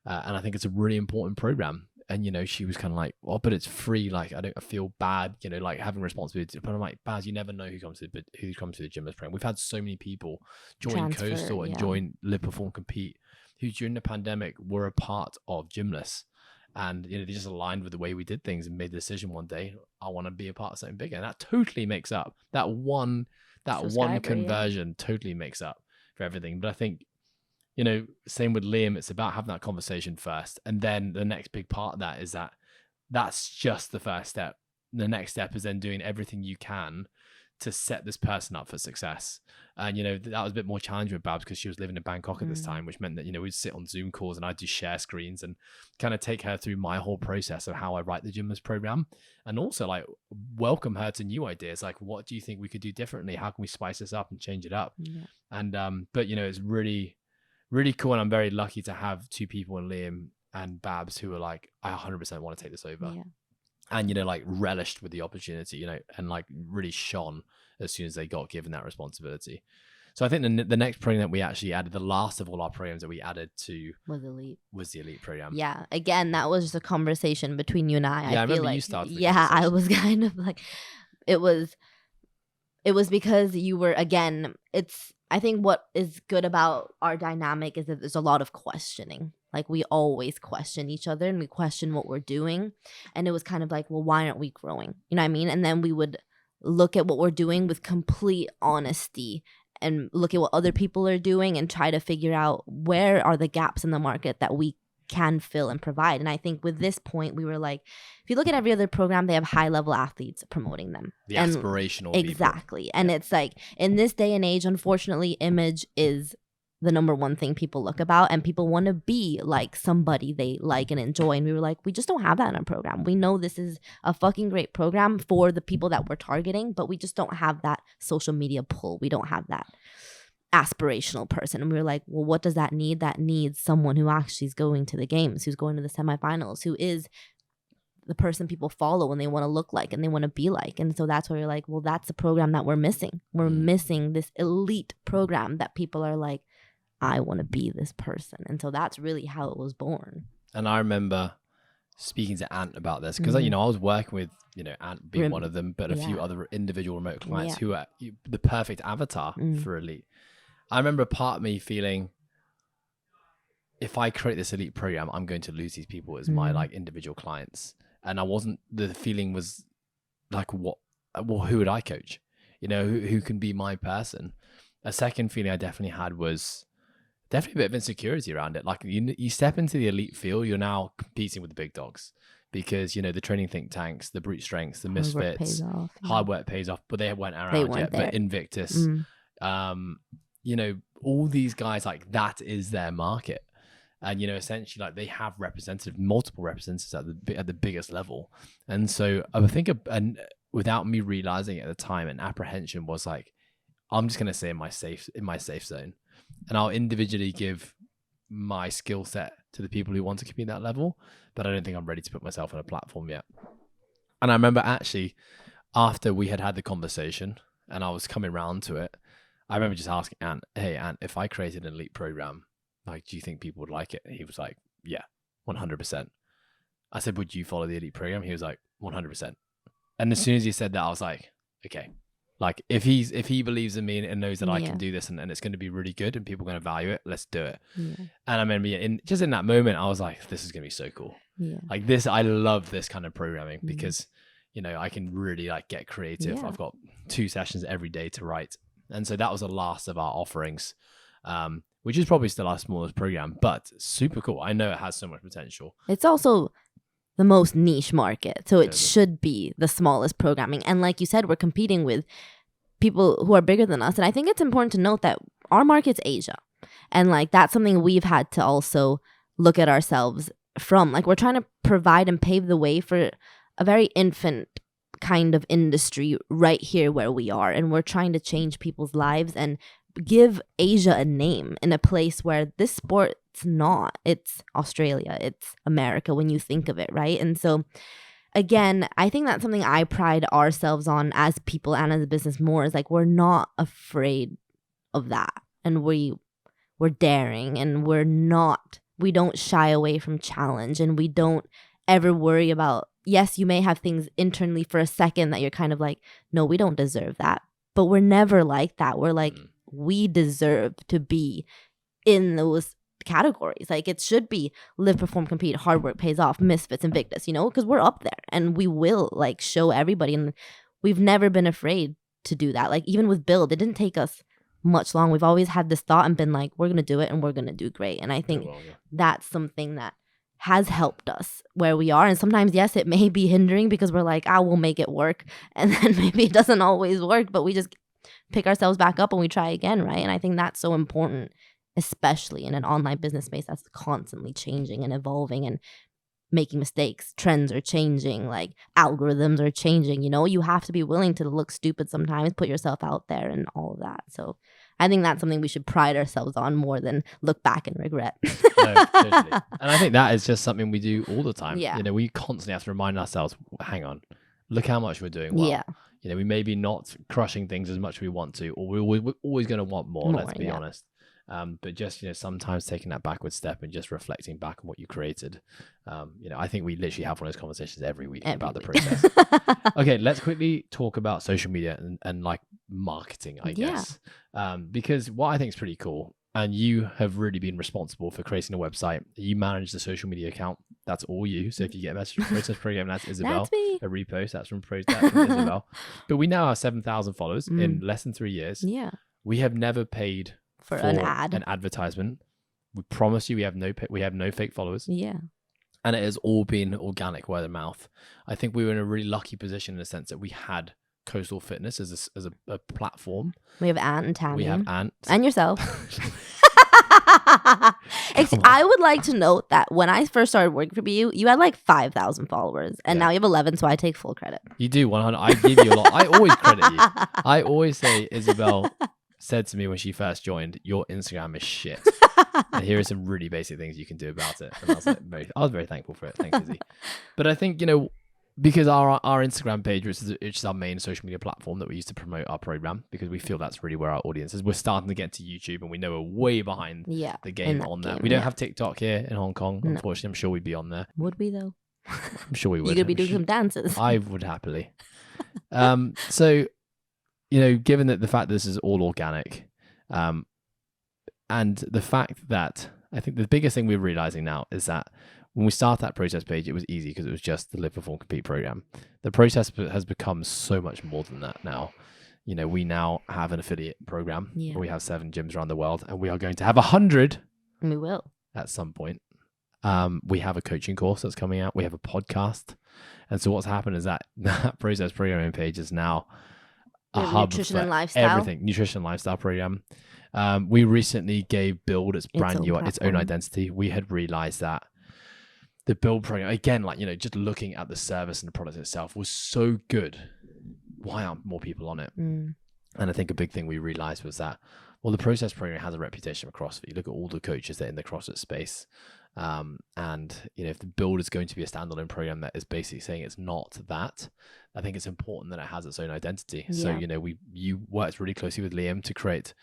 And I think it's a really important program. And, she was kind of like, well, but it's free. Like, I feel bad, like having responsibility. But I'm like, Baz, you never know who comes to the Gymless program. We've had so many people join Coastal and join Live, Perform, Compete, who during the pandemic were a part of Gymless. And, they just aligned with the way we did things and made the decision one day, I want to be a part of something bigger. And that totally makes up. That one conversion totally makes up for everything. But I think, same with Liam, it's about having that conversation first. And then the next big part of that is that's just the first step. The next step is then doing everything you can to set this person up for success. And, that was a bit more challenging with Babs because she was living in Bangkok at this time, which meant that, we'd sit on Zoom calls and I'd do share screens and kind of take her through my whole process of how I write the Gymless program. And also like welcome her to new ideas. Like, what do you think we could do differently? How can we spice this up and change it up? Yeah. And, but it's really, really cool. And I'm very lucky to have two people in Liam and Babs who are like, I 100% want to take this over. Yeah. And, like relished with the opportunity, and like really shone as soon as they got given that responsibility. So I think the next program that we actually added, the last of all our programs that we added to was the Elite program. Yeah. Again, that was just a conversation between you and I. Yeah, I remember you started. Yeah, I was kind of like, it was because you were, again, I think what is good about our dynamic is that there's a lot of questioning. Like, we always question each other and we question what we're doing. And it was kind of like, well, why aren't we growing? You know what I mean? And then we would look at what we're doing with complete honesty and look at what other people are doing and try to figure out where are the gaps in the market that we can fill and provide. And I think with this point, we were like, if you look at every other program, they have high-level athletes promoting them. The aspirational exactly. People. And it's like, in this day and age, unfortunately, image is the number one thing people look about, and people want to be like somebody they like and enjoy. And we were like, we just don't have that in our program. We know this is a fucking great program for the people that we're targeting, but we just don't have that social media pull. We don't have that aspirational person. And we were like, well, what does that need? That needs someone who actually is going to the games, who's going to the semifinals, who is the person people follow and they want to look like and they want to be like. And so that's where we're like, well, that's the program that we're missing. We're missing this elite program that people are like, I want to be this person. And so that's really how it was born. And I remember speaking to Ant about this because, I was working with, Ant being one of them, but a few other individual remote clients who are the perfect avatar for Elite. I remember part of me feeling, if I create this Elite program, I'm going to lose these people as my like individual clients. And the feeling was like, who would I coach? Who can be my person? A second feeling I definitely had was definitely a bit of insecurity around it. Like you step into the Elite field, you're now competing with the big dogs because, the training think tanks, the brute strengths, the misfits, hard work pays off, but they weren't around yet. There. But Invictus, you know, all these guys, like that is their market. And, you know, essentially like they have multiple representatives at the biggest level. And so I think, and without me realizing it at the time, an apprehension was like, I'm just going to stay in my safe zone, and I'll individually give my skill set to the people who want to compete at that level. But I don't think I'm ready to put myself on a platform yet. And I remember actually after we had the conversation and I was coming around to it, I remember just asking Ant, hey, Ant, if I created an elite program, like, do you think people would like it? And he was like, yeah, 100%. I said, would you follow the elite program? He was like, 100%. And as soon as he said that, I was like, okay, like if he believes in me and knows that I can do this and it's going to be really good and people are going to value it, let's do it. Yeah. And I remember in that moment, I was like, this is going to be so cool. Yeah. Like this, I love this kind of programming because, you know, I can really like get creative. Yeah. I've got 2 sessions every day to write. And so that was the last of our offerings, which is probably still our smallest program, but super cool. I know it has so much potential. It's also the most niche market, so it should be the smallest programming. And like you said, we're competing with people who are bigger than us. And I think it's important to note that our market's Asia. And like that's something we've had to also look at ourselves from. Like we're trying to provide and pave the way for a very infant kind of industry right here where we are. And we're trying to change people's lives and give Asia a name in a place where this sport's not. It's Australia, it's America when you think of it, right? And so again, I think that's something I pride ourselves on as people and as a business more, is like we're not afraid of that. And we're daring, and we don't shy away from challenge, and we don't ever worry about, yes, you may have things internally for a second that you're kind of like, no, we don't deserve that. But we're never like that. We're like, we deserve to be in those categories. Like it should be live, perform, compete, hard work pays off, Misfits, Invictus, you know, because we're up there and we will like show everybody. And we've never been afraid to do that. Like even with Build, it didn't take us much long. We've always had this thought and been like, we're going to do it and we're going to do great. And I think that's something that has helped us where we are. And sometimes, yes, it may be hindering because we're like, we'll make it work. And then maybe it doesn't always work, but we just pick ourselves back up and we try again, right? And I think that's so important, especially in an online business space that's constantly changing and evolving and making mistakes. Trends are changing, like algorithms are changing, you know? You have to be willing to look stupid sometimes, put yourself out there and all of that. So I think that's something we should pride ourselves on more than look back and regret. No, totally. And I think that is just something we do all the time. Yeah. You know, we constantly have to remind ourselves, hang on, look how much we're doing well. Yeah. You know, we may be not crushing things as much as we want to, or we're always going to want more, let's be honest. But just, you know, sometimes taking that backward step and just reflecting back on what you created. You know, I think we literally have one of those conversations every week about the process. Okay, let's quickly talk about social media and like marketing, I guess. Because what I think is pretty cool, and you have really been responsible for creating a website. You manage the social media account. That's all you. So if you get a message from Process Program, that's Isabel. That's me. A repost, that's from Isabel. But we now have 7,000 followers in less than 3 years. Yeah. We have never paid for an advertisement. We promise you, we have no fake followers. Yeah. And it has all been organic, word of mouth. I think we were in a really lucky position in the sense that we had Coastal Fitness as a platform. We have Ant and Tammy. We have Ant. And yourself. I would like to note that when I first started working for you, you had like 5,000 followers, and now you have 11, so I take full credit. You do 100. I give you a lot. I always credit you. I always say Isabel said to me when she first joined, your Instagram is shit. And here are some really basic things you can do about it. And I was very thankful for it. Thanks, Izzy. But I think, you know, because our Instagram page, which is our main social media platform that we use to promote our program, because we feel that's really where our audience is. We're starting to get to YouTube, and we know we're way behind the game on that. We don't have TikTok here in Hong Kong. No. Unfortunately, I'm sure we'd be on there. Would we though? I'm sure we would. You could be doing some dances. I would happily. So, you know, given that the fact that this is all organic, and the fact that I think the biggest thing we're realizing now is that when we start that process page, it was easy because it was just the Live, Perform, Compete program. The process has become so much more than that now. You know, we now have an affiliate program where we have 7 gyms around the world, and we are going to have 100. We will. At some point. We have a coaching course that's coming out. We have a podcast. And so what's happened is that process programming page is now a hub nutrition for and lifestyle. Everything. Nutrition and lifestyle program. We recently gave Build its brand new, its own platform. identity. We had realized that the Build program, again, like, just looking at the service and the product itself was so good. Why aren't more people on it? Mm. And I think a big thing we realized was that, well, the process program has a reputation of CrossFit. You look at all the coaches that are in the CrossFit space. And if the Build is going to be a standalone program that is basically saying it's not that, I think it's important that it has its own identity. Yeah. So, you worked really closely with Liam to create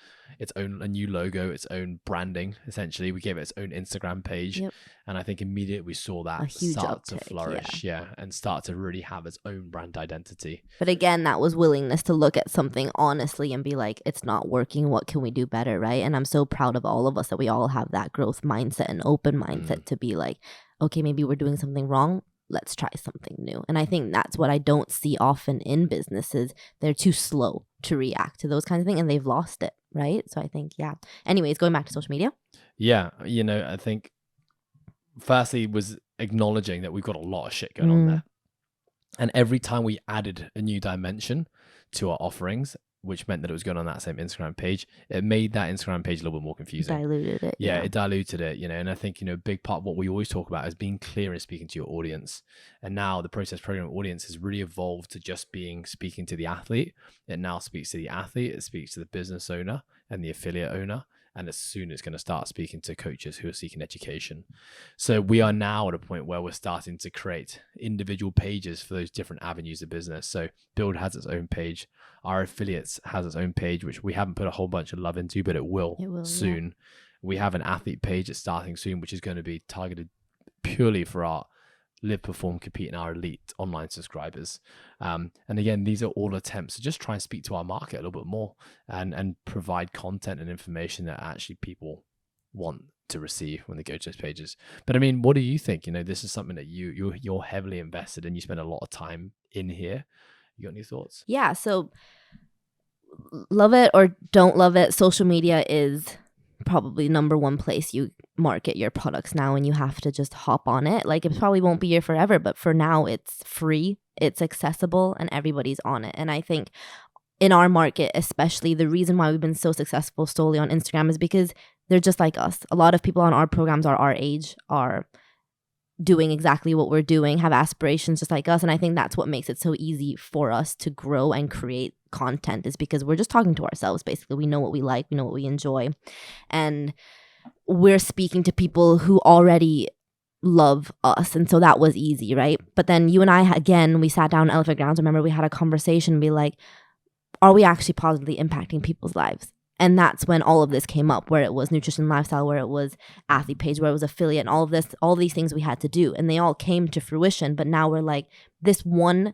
a new logo, its own branding. Essentially, we gave it its own Instagram page. Yep. And I think immediately we saw A that huge start to uptick, flourish. And start to really have its own brand identity. But again, that was willingness to look at something honestly and be like, it's not working. What can we do better? Right. And I'm so proud of all of us that we all have that growth mindset and open mindset to be like, okay, maybe we're doing something wrong. Let's try something new. And I think that's what I don't see often in businesses. They're too slow to react to those kinds of things and they've lost it. Right. So I think, yeah. Anyways, going back to social media. Yeah. I think firstly was acknowledging that we've got a lot of shit going on there. And every time we added a new dimension to our offerings, which meant that it was going on that same Instagram page, it made that Instagram page a little bit more confusing. Diluted it. Yeah, it diluted it, and I think, a big part of what we always talk about is being clear and speaking to your audience. And now the process program audience has really evolved to just speaking to the athlete. It now speaks to the athlete, it speaks to the business owner and the affiliate owner. And as soon it's going to start speaking to coaches who are seeking education. So we are now at a point where we're starting to create individual pages for those different avenues of business. So Build has its own page. Our affiliates has its own page, which we haven't put a whole bunch of love into, but it will soon. Yeah. We have an athlete page that's starting soon, which is going to be targeted purely for our Live, Perform, Compete in our elite online subscribers. And again, these are all attempts to just try and speak to our market a little bit more and provide content and information that actually people want to receive when they go to those pages. But I mean, what do you think? This is something that you're heavily invested in. You spend a lot of time in here. You got any thoughts? Yeah. So love it or don't love it, social media is probably number one place you market your products now, and you have to just hop on it. Like, it probably won't be here forever, but for now it's free, it's accessible, and everybody's on it. And I think in our market, especially, the reason why we've been so successful solely on Instagram is because they're just like us. A lot of people on our programs are our age, are doing exactly what we're doing, have aspirations just like us. And I think that's what makes it so easy for us to grow and create content, is because we're just talking to ourselves. Basically, we know what we like, we know what we enjoy, and we're speaking to people who already love us. And so that was easy, right? But then you and I, again, we sat down at Elephant Grounds. Remember, we had a conversation and be like, are we actually positively impacting people's lives? And that's when all of this came up, where it was nutrition lifestyle, where it was athlete page, where it was affiliate, and all of this, all these things we had to do. And they all came to fruition. But now we're like, this one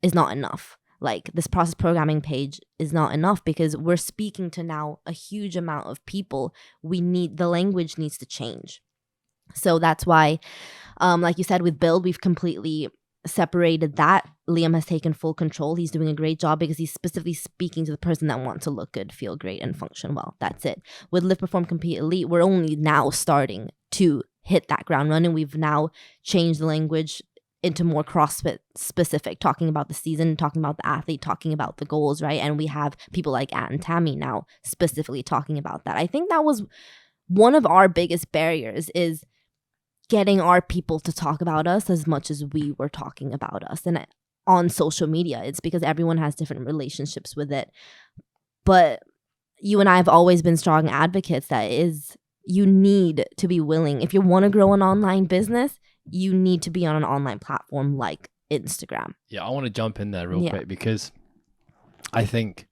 is not enough. Like, this process programming page is not enough, because we're speaking to now a huge amount of people. The language needs to change. So that's why, like you said, with Build, we've completely separated that. Liam has taken full control. He's doing a great job, because he's specifically speaking to the person that wants to look good, feel great, and function well. That's it. With Live, Perform, Compete, Elite, we're only now starting to hit that ground running. We've now changed the language into more CrossFit specific, talking about the season, talking about the athlete, talking about the goals, right? And we have people like At and Tammy now specifically talking about that. I think that was one of our biggest barriers, is getting our people to talk about us as much as we were talking about us. And on social media, it's because everyone has different relationships with it. But you and I have always been strong advocates that you need to be willing. If you want to grow an online business, you need to be on an online platform like Instagram. Yeah, I want to jump in there real quick, because I think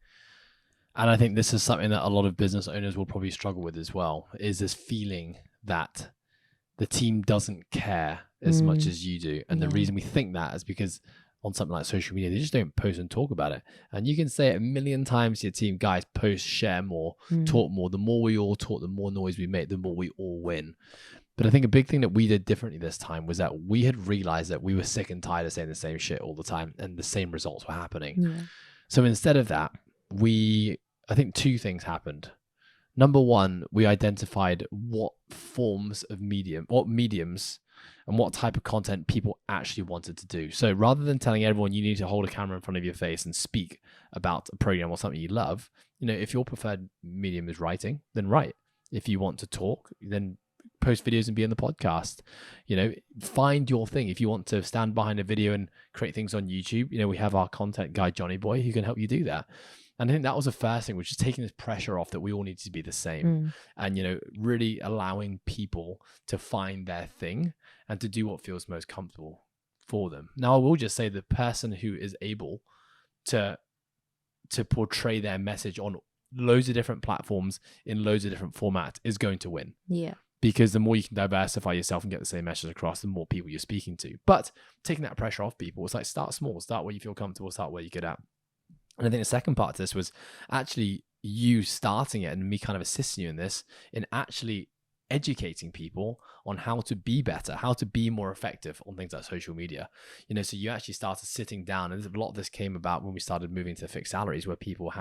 this is something that a lot of business owners will probably struggle with as well, is this feeling that the team doesn't care as much as you do. And the reason we think that is because on something like social media, they just don't post and talk about it. And you can say it a million times to your team, guys, post, share more, talk more. The more we all talk, the more noise we make, the more we all win. But I think a big thing that we did differently this time was that we had realized that we were sick and tired of saying the same shit all the time, and the same results were happening. Yeah. So instead of that, I think two things happened. Number one, we identified what forms of mediums and what type of content people actually wanted to do. So rather than telling everyone you need to hold a camera in front of your face and speak about a program or something you love, if your preferred medium is writing, then write. If you want to talk, then post videos and be on the podcast. Find your thing. If you want to stand behind a video and create things on YouTube, we have our content guy, Johnny Boy, who can help you do that. And I think that was the first thing, which is taking this pressure off that we all need to be the same. And, really allowing people to find their thing and to do what feels most comfortable for them. Now, I will just say the person who is able to portray their message on loads of different platforms in loads of different formats is going to win. Yeah. Because the more you can diversify yourself and get the same message across, the more people you're speaking to. But taking that pressure off people, it's like start small, start where you feel comfortable, start where you're good at. And I think the second part to this was actually you starting it and me kind of assisting you in this, in actually educating people on how to be better, how to be more effective on things like social media. So you actually started sitting down, and a lot of this came about when we started moving to fixed salaries, where people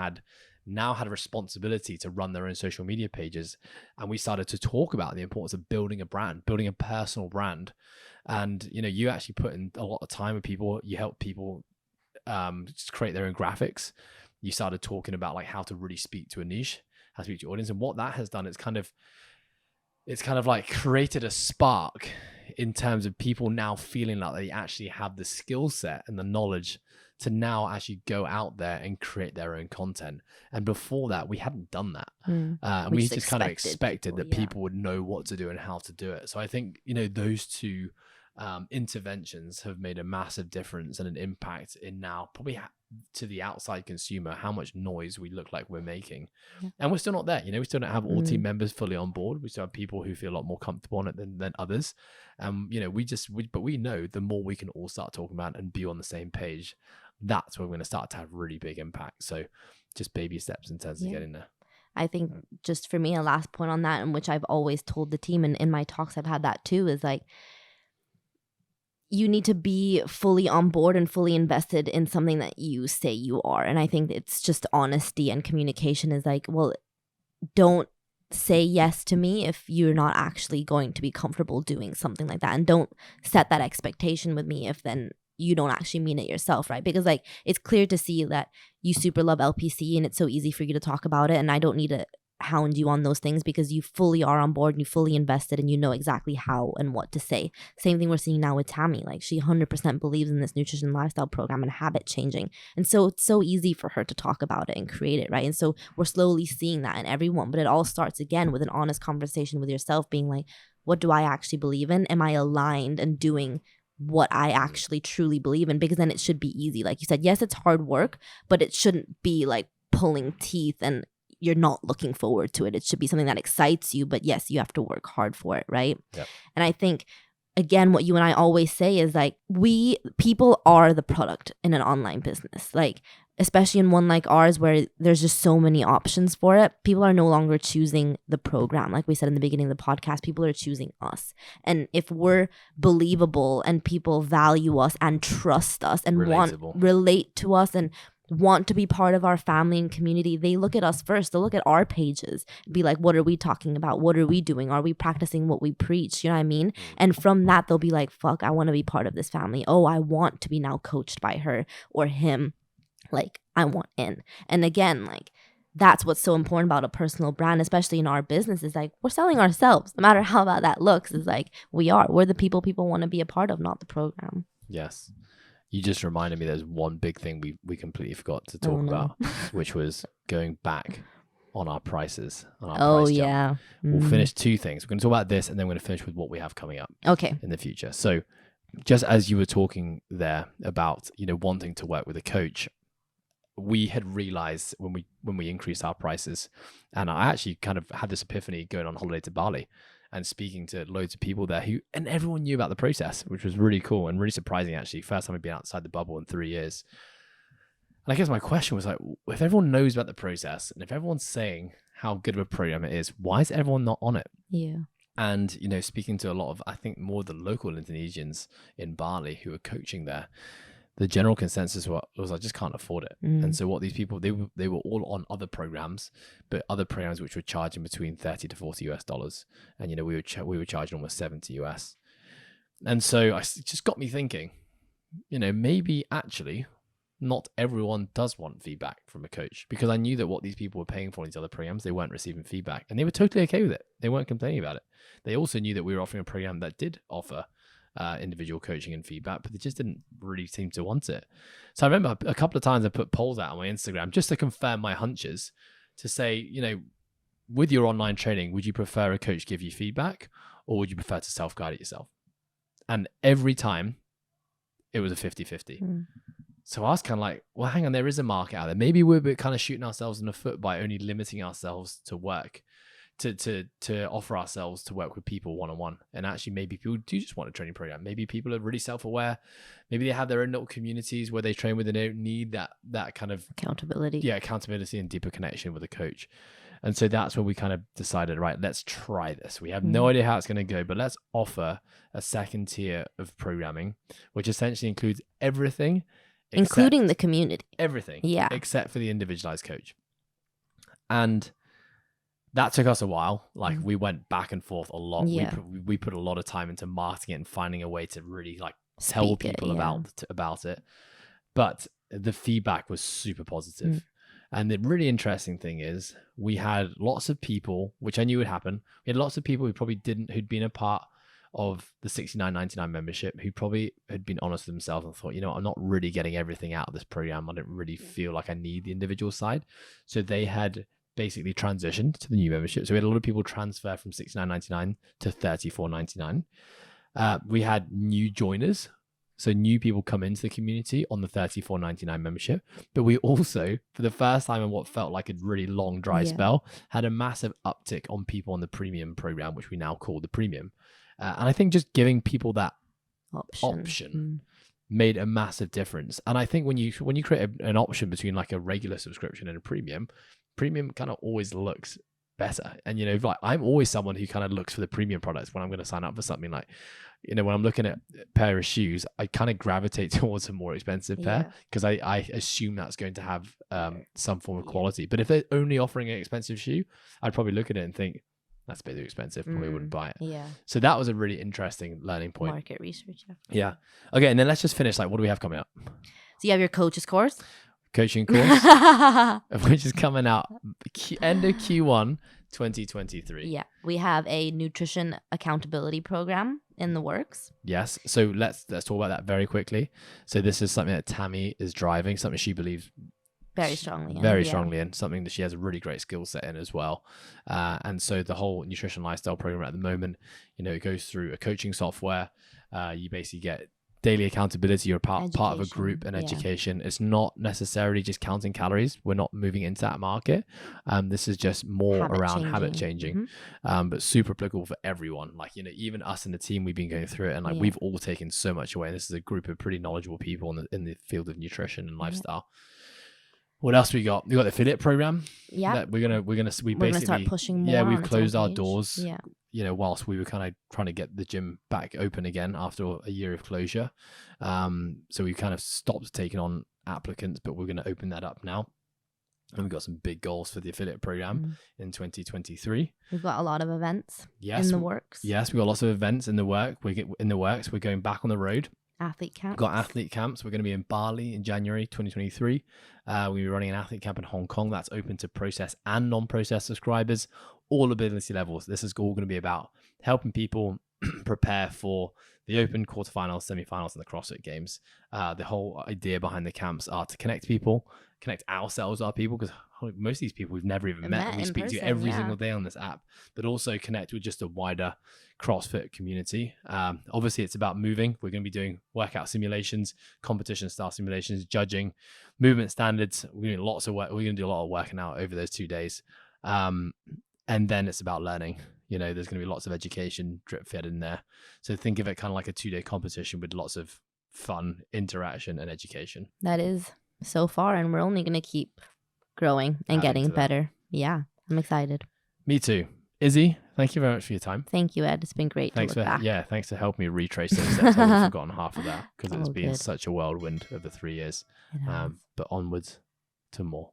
now had a responsibility to run their own social media pages. And we started to talk about the importance of building a brand, building a personal brand. And, you actually put in a lot of time with people. You help people just create their own graphics. You started talking about like how to really speak to a niche, how to speak to your audience. And what that has done, it's kind of like created a spark in terms of people now feeling like they actually have the skill set and the knowledge to now actually go out there and create their own content. And before that, we hadn't done that. And we just kind of expected that people would know what to do and how to do it. So I think, those two interventions have made a massive difference and an impact in now probably to the outside consumer, how much noise we look like we're making. And we're still not there. We still don't have all team members fully on board. We still have people who feel a lot more comfortable on it than others. But we know the more we can all start talking about and be on the same page, that's when we're going to start to have really big impact. So just baby steps in terms of getting there. I think just for me, a last point on that, and which I've always told the team, and in my talks I've had that too, is like, you need to be fully on board and fully invested in something that you say you are. And I think it's just honesty and communication is like, well, don't say yes to me if you're not actually going to be comfortable doing something like that. And don't set that expectation with me if then you don't actually mean it yourself, right? Because like, it's clear to see that you super love LPC and it's so easy for you to talk about it. And I don't need to hound you on those things because you fully are on board and you fully invested and you know exactly how and what to say. Same thing we're seeing now with Tammy. Like, she 100% believes in this nutrition lifestyle program and habit changing. And so it's so easy for her to talk about it and create it, right? And so we're slowly seeing that in everyone. But it all starts again with an honest conversation with yourself, being like, what do I actually believe in? Am I aligned and doing what I actually truly believe in? Because then it should be easy. Like you said, yes, it's hard work, but it shouldn't be like pulling teeth and you're not looking forward to it. It should be something that excites you, but yes, you have to work hard for it, right? Yep. And I think, again, what you and I always say is like, people are the product in an online business. Like, especially in one like ours where there's just so many options for it, people are no longer choosing the program. Like we said in the beginning of the podcast, people are choosing us. And if we're believable and people value us and trust us and relate to us and want to be part of our family and community, they look at us first. They'll look at our pages, be like, what are we talking about? What are we doing? Are we practicing what we preach? You know what I mean? And from that, they'll be like, fuck, I want to be part of this family. Oh, I want to be now coached by her or him. Like, I want in. And again, like, that's what's so important about a personal brand, especially in our business, is like, we're selling ourselves. No matter how bad that looks, is like, we're the people want to be a part of, not the program. Yes. You just reminded me there's one big thing we completely forgot to talk about, which was going back on our prices. On our price jump. We'll finish two things. We're going to talk about this and then we're going to finish with what we have coming up in the future. So just as you were talking there about, wanting to work with a coach, we had realized when we increased our prices, and I actually kind of had this epiphany going on holiday to Bali and speaking to loads of people there and everyone knew about the process, which was really cool and really surprising, actually. First time I've been outside the bubble in 3 years. And I guess my question was like, if everyone knows about the process and if everyone's saying how good of a program it is, why is everyone not on it? Yeah. And, speaking to a lot of, I think more of the local Indonesians in Bali who are coaching there, the general consensus was I just can't afford it. Mm. And so what these people, they were all on other programs, but other programs which were charging between $30 to $40. And, you know, we were charging almost 70 US. And so it just got me thinking, you know, maybe actually not everyone does want feedback from a coach, because I knew that what these people were paying for in these other programs, they weren't receiving feedback, and they were totally okay with it. They weren't complaining about it. They also knew that we were offering a program that did offer individual coaching and feedback, but they just didn't really seem to want it. So I remember a couple of times I put polls out on my Instagram just to confirm my hunches, to say, you know, with your online training, would you prefer a coach give you feedback, or would you prefer to self-guide it yourself? And every time it was a 50-50. Mm. So I was kind of like, well, hang on, there is a market out there. Maybe we're kind of shooting ourselves in the foot by only limiting ourselves to work, to offer ourselves to work with people one-on-one. And actually, maybe people do just want a training program. Maybe people are really self-aware. Maybe they have their own little communities where they train with, and they don't need that kind of accountability. Yeah, accountability and deeper connection with a coach. And so that's when we kind of decided, right, let's try this. We have no idea how it's going to go, but let's offer a second tier of programming, which essentially includes everything, including the community. Everything. Yeah. Except for the individualized coach. And that took us a while. Like we went back and forth a lot. Yeah. We put a lot of time into marketing it and finding a way to really like tell people about it. But the feedback was super positive. And the really interesting thing is we had lots of people, which I knew would happen. We had lots of people who'd been a part of the $69.99 membership, who probably had been honest with themselves and thought, you know, I'm not really getting everything out of this program. I don't really feel like I need the individual side. So they had basically transitioned to the new membership. So we had a lot of people transfer from $69.99 to $34.99. We had new joiners. So new people come into the community on the $34.99 membership. But we also, for the first time in what felt like a really long dry spell, had a massive uptick on people on the premium program, which we now call the premium. And I think just giving people that option made a massive difference. And I think when you create an option between like a regular subscription and a premium kind of always looks better. And, you know, like I'm always someone who kind of looks for the premium products when I'm going to sign up for something. Like, you know, when I'm looking at a pair of shoes, I kind of gravitate towards a more expensive pair because I assume that's going to have some form of quality. But if they're only offering an expensive shoe, I'd probably look at it and think, that's a bit too expensive. Probably wouldn't buy it. Yeah. So that was a really interesting learning point. Market research. Yeah. Okay. And then let's just finish. Like, what do we have coming up? So you have your coaches course? Coaching course, which is coming out end of Q1 2023. Yeah. We have a nutrition accountability program in the works. Yes. So let's talk about that very quickly. So this is something that Tammy is driving, something she believes very strongly in, something that she has a really great skill set in as well. And so the whole nutrition lifestyle program at the moment, you know, it goes through a coaching software. You basically get daily accountability. You're part of a group and education. It's not necessarily just counting calories. We're not moving into that market. This is just more around habit changing, but super applicable for everyone. Like, you know, even us in the team, we've been going through it, and like we've all taken so much away. And this is a group of pretty knowledgeable people in the field of nutrition and lifestyle. What else we got? We got the affiliate program. Yeah, that we're gonna start pushing more. Yeah, we've closed our doors. Yeah, you know, whilst we were kind of trying to get the gym back open again after a year of closure. So we kind of stopped taking on applicants, but we're going to open that up now. And we've got some big goals for the affiliate program in 2023. We've got a lot of events in the works. Yes, we've got lots of events in the works. We're going back on the road. Athlete camps. We've got athlete camps. We're going to be in Bali in January 2023. We'll be running an athlete camp in Hong Kong. That's open to process and non-process subscribers, all ability levels. This is all going to be about helping people prepare for the Open, quarterfinals, semifinals, and the CrossFit Games. The whole idea behind the camps are to connect people, connect ourselves, our people, because most of these people we've never even met and we speak to every single day on this app, but also connect with just a wider CrossFit community. Obviously, it's about moving. We're going to be doing workout simulations, competition style simulations, judging, movement standards. We're doing lots of work. We're going to do a lot of working out over those 2 days. And then it's about learning. You know, there's going to be lots of education drip fed in there. So think of it kind of like a 2-day competition with lots of fun, interaction, and education. That is so far, and we're only going to keep growing and getting better. Yeah, I'm excited. Me too. Izzy, thank you very much for your time. Thank you, Ed. It's been great Thanks to look for back. thanks for helping me retrace those steps. I've forgotten half of that because it's Oh, been good. such a whirlwind over 3 years. It has. But onwards to more.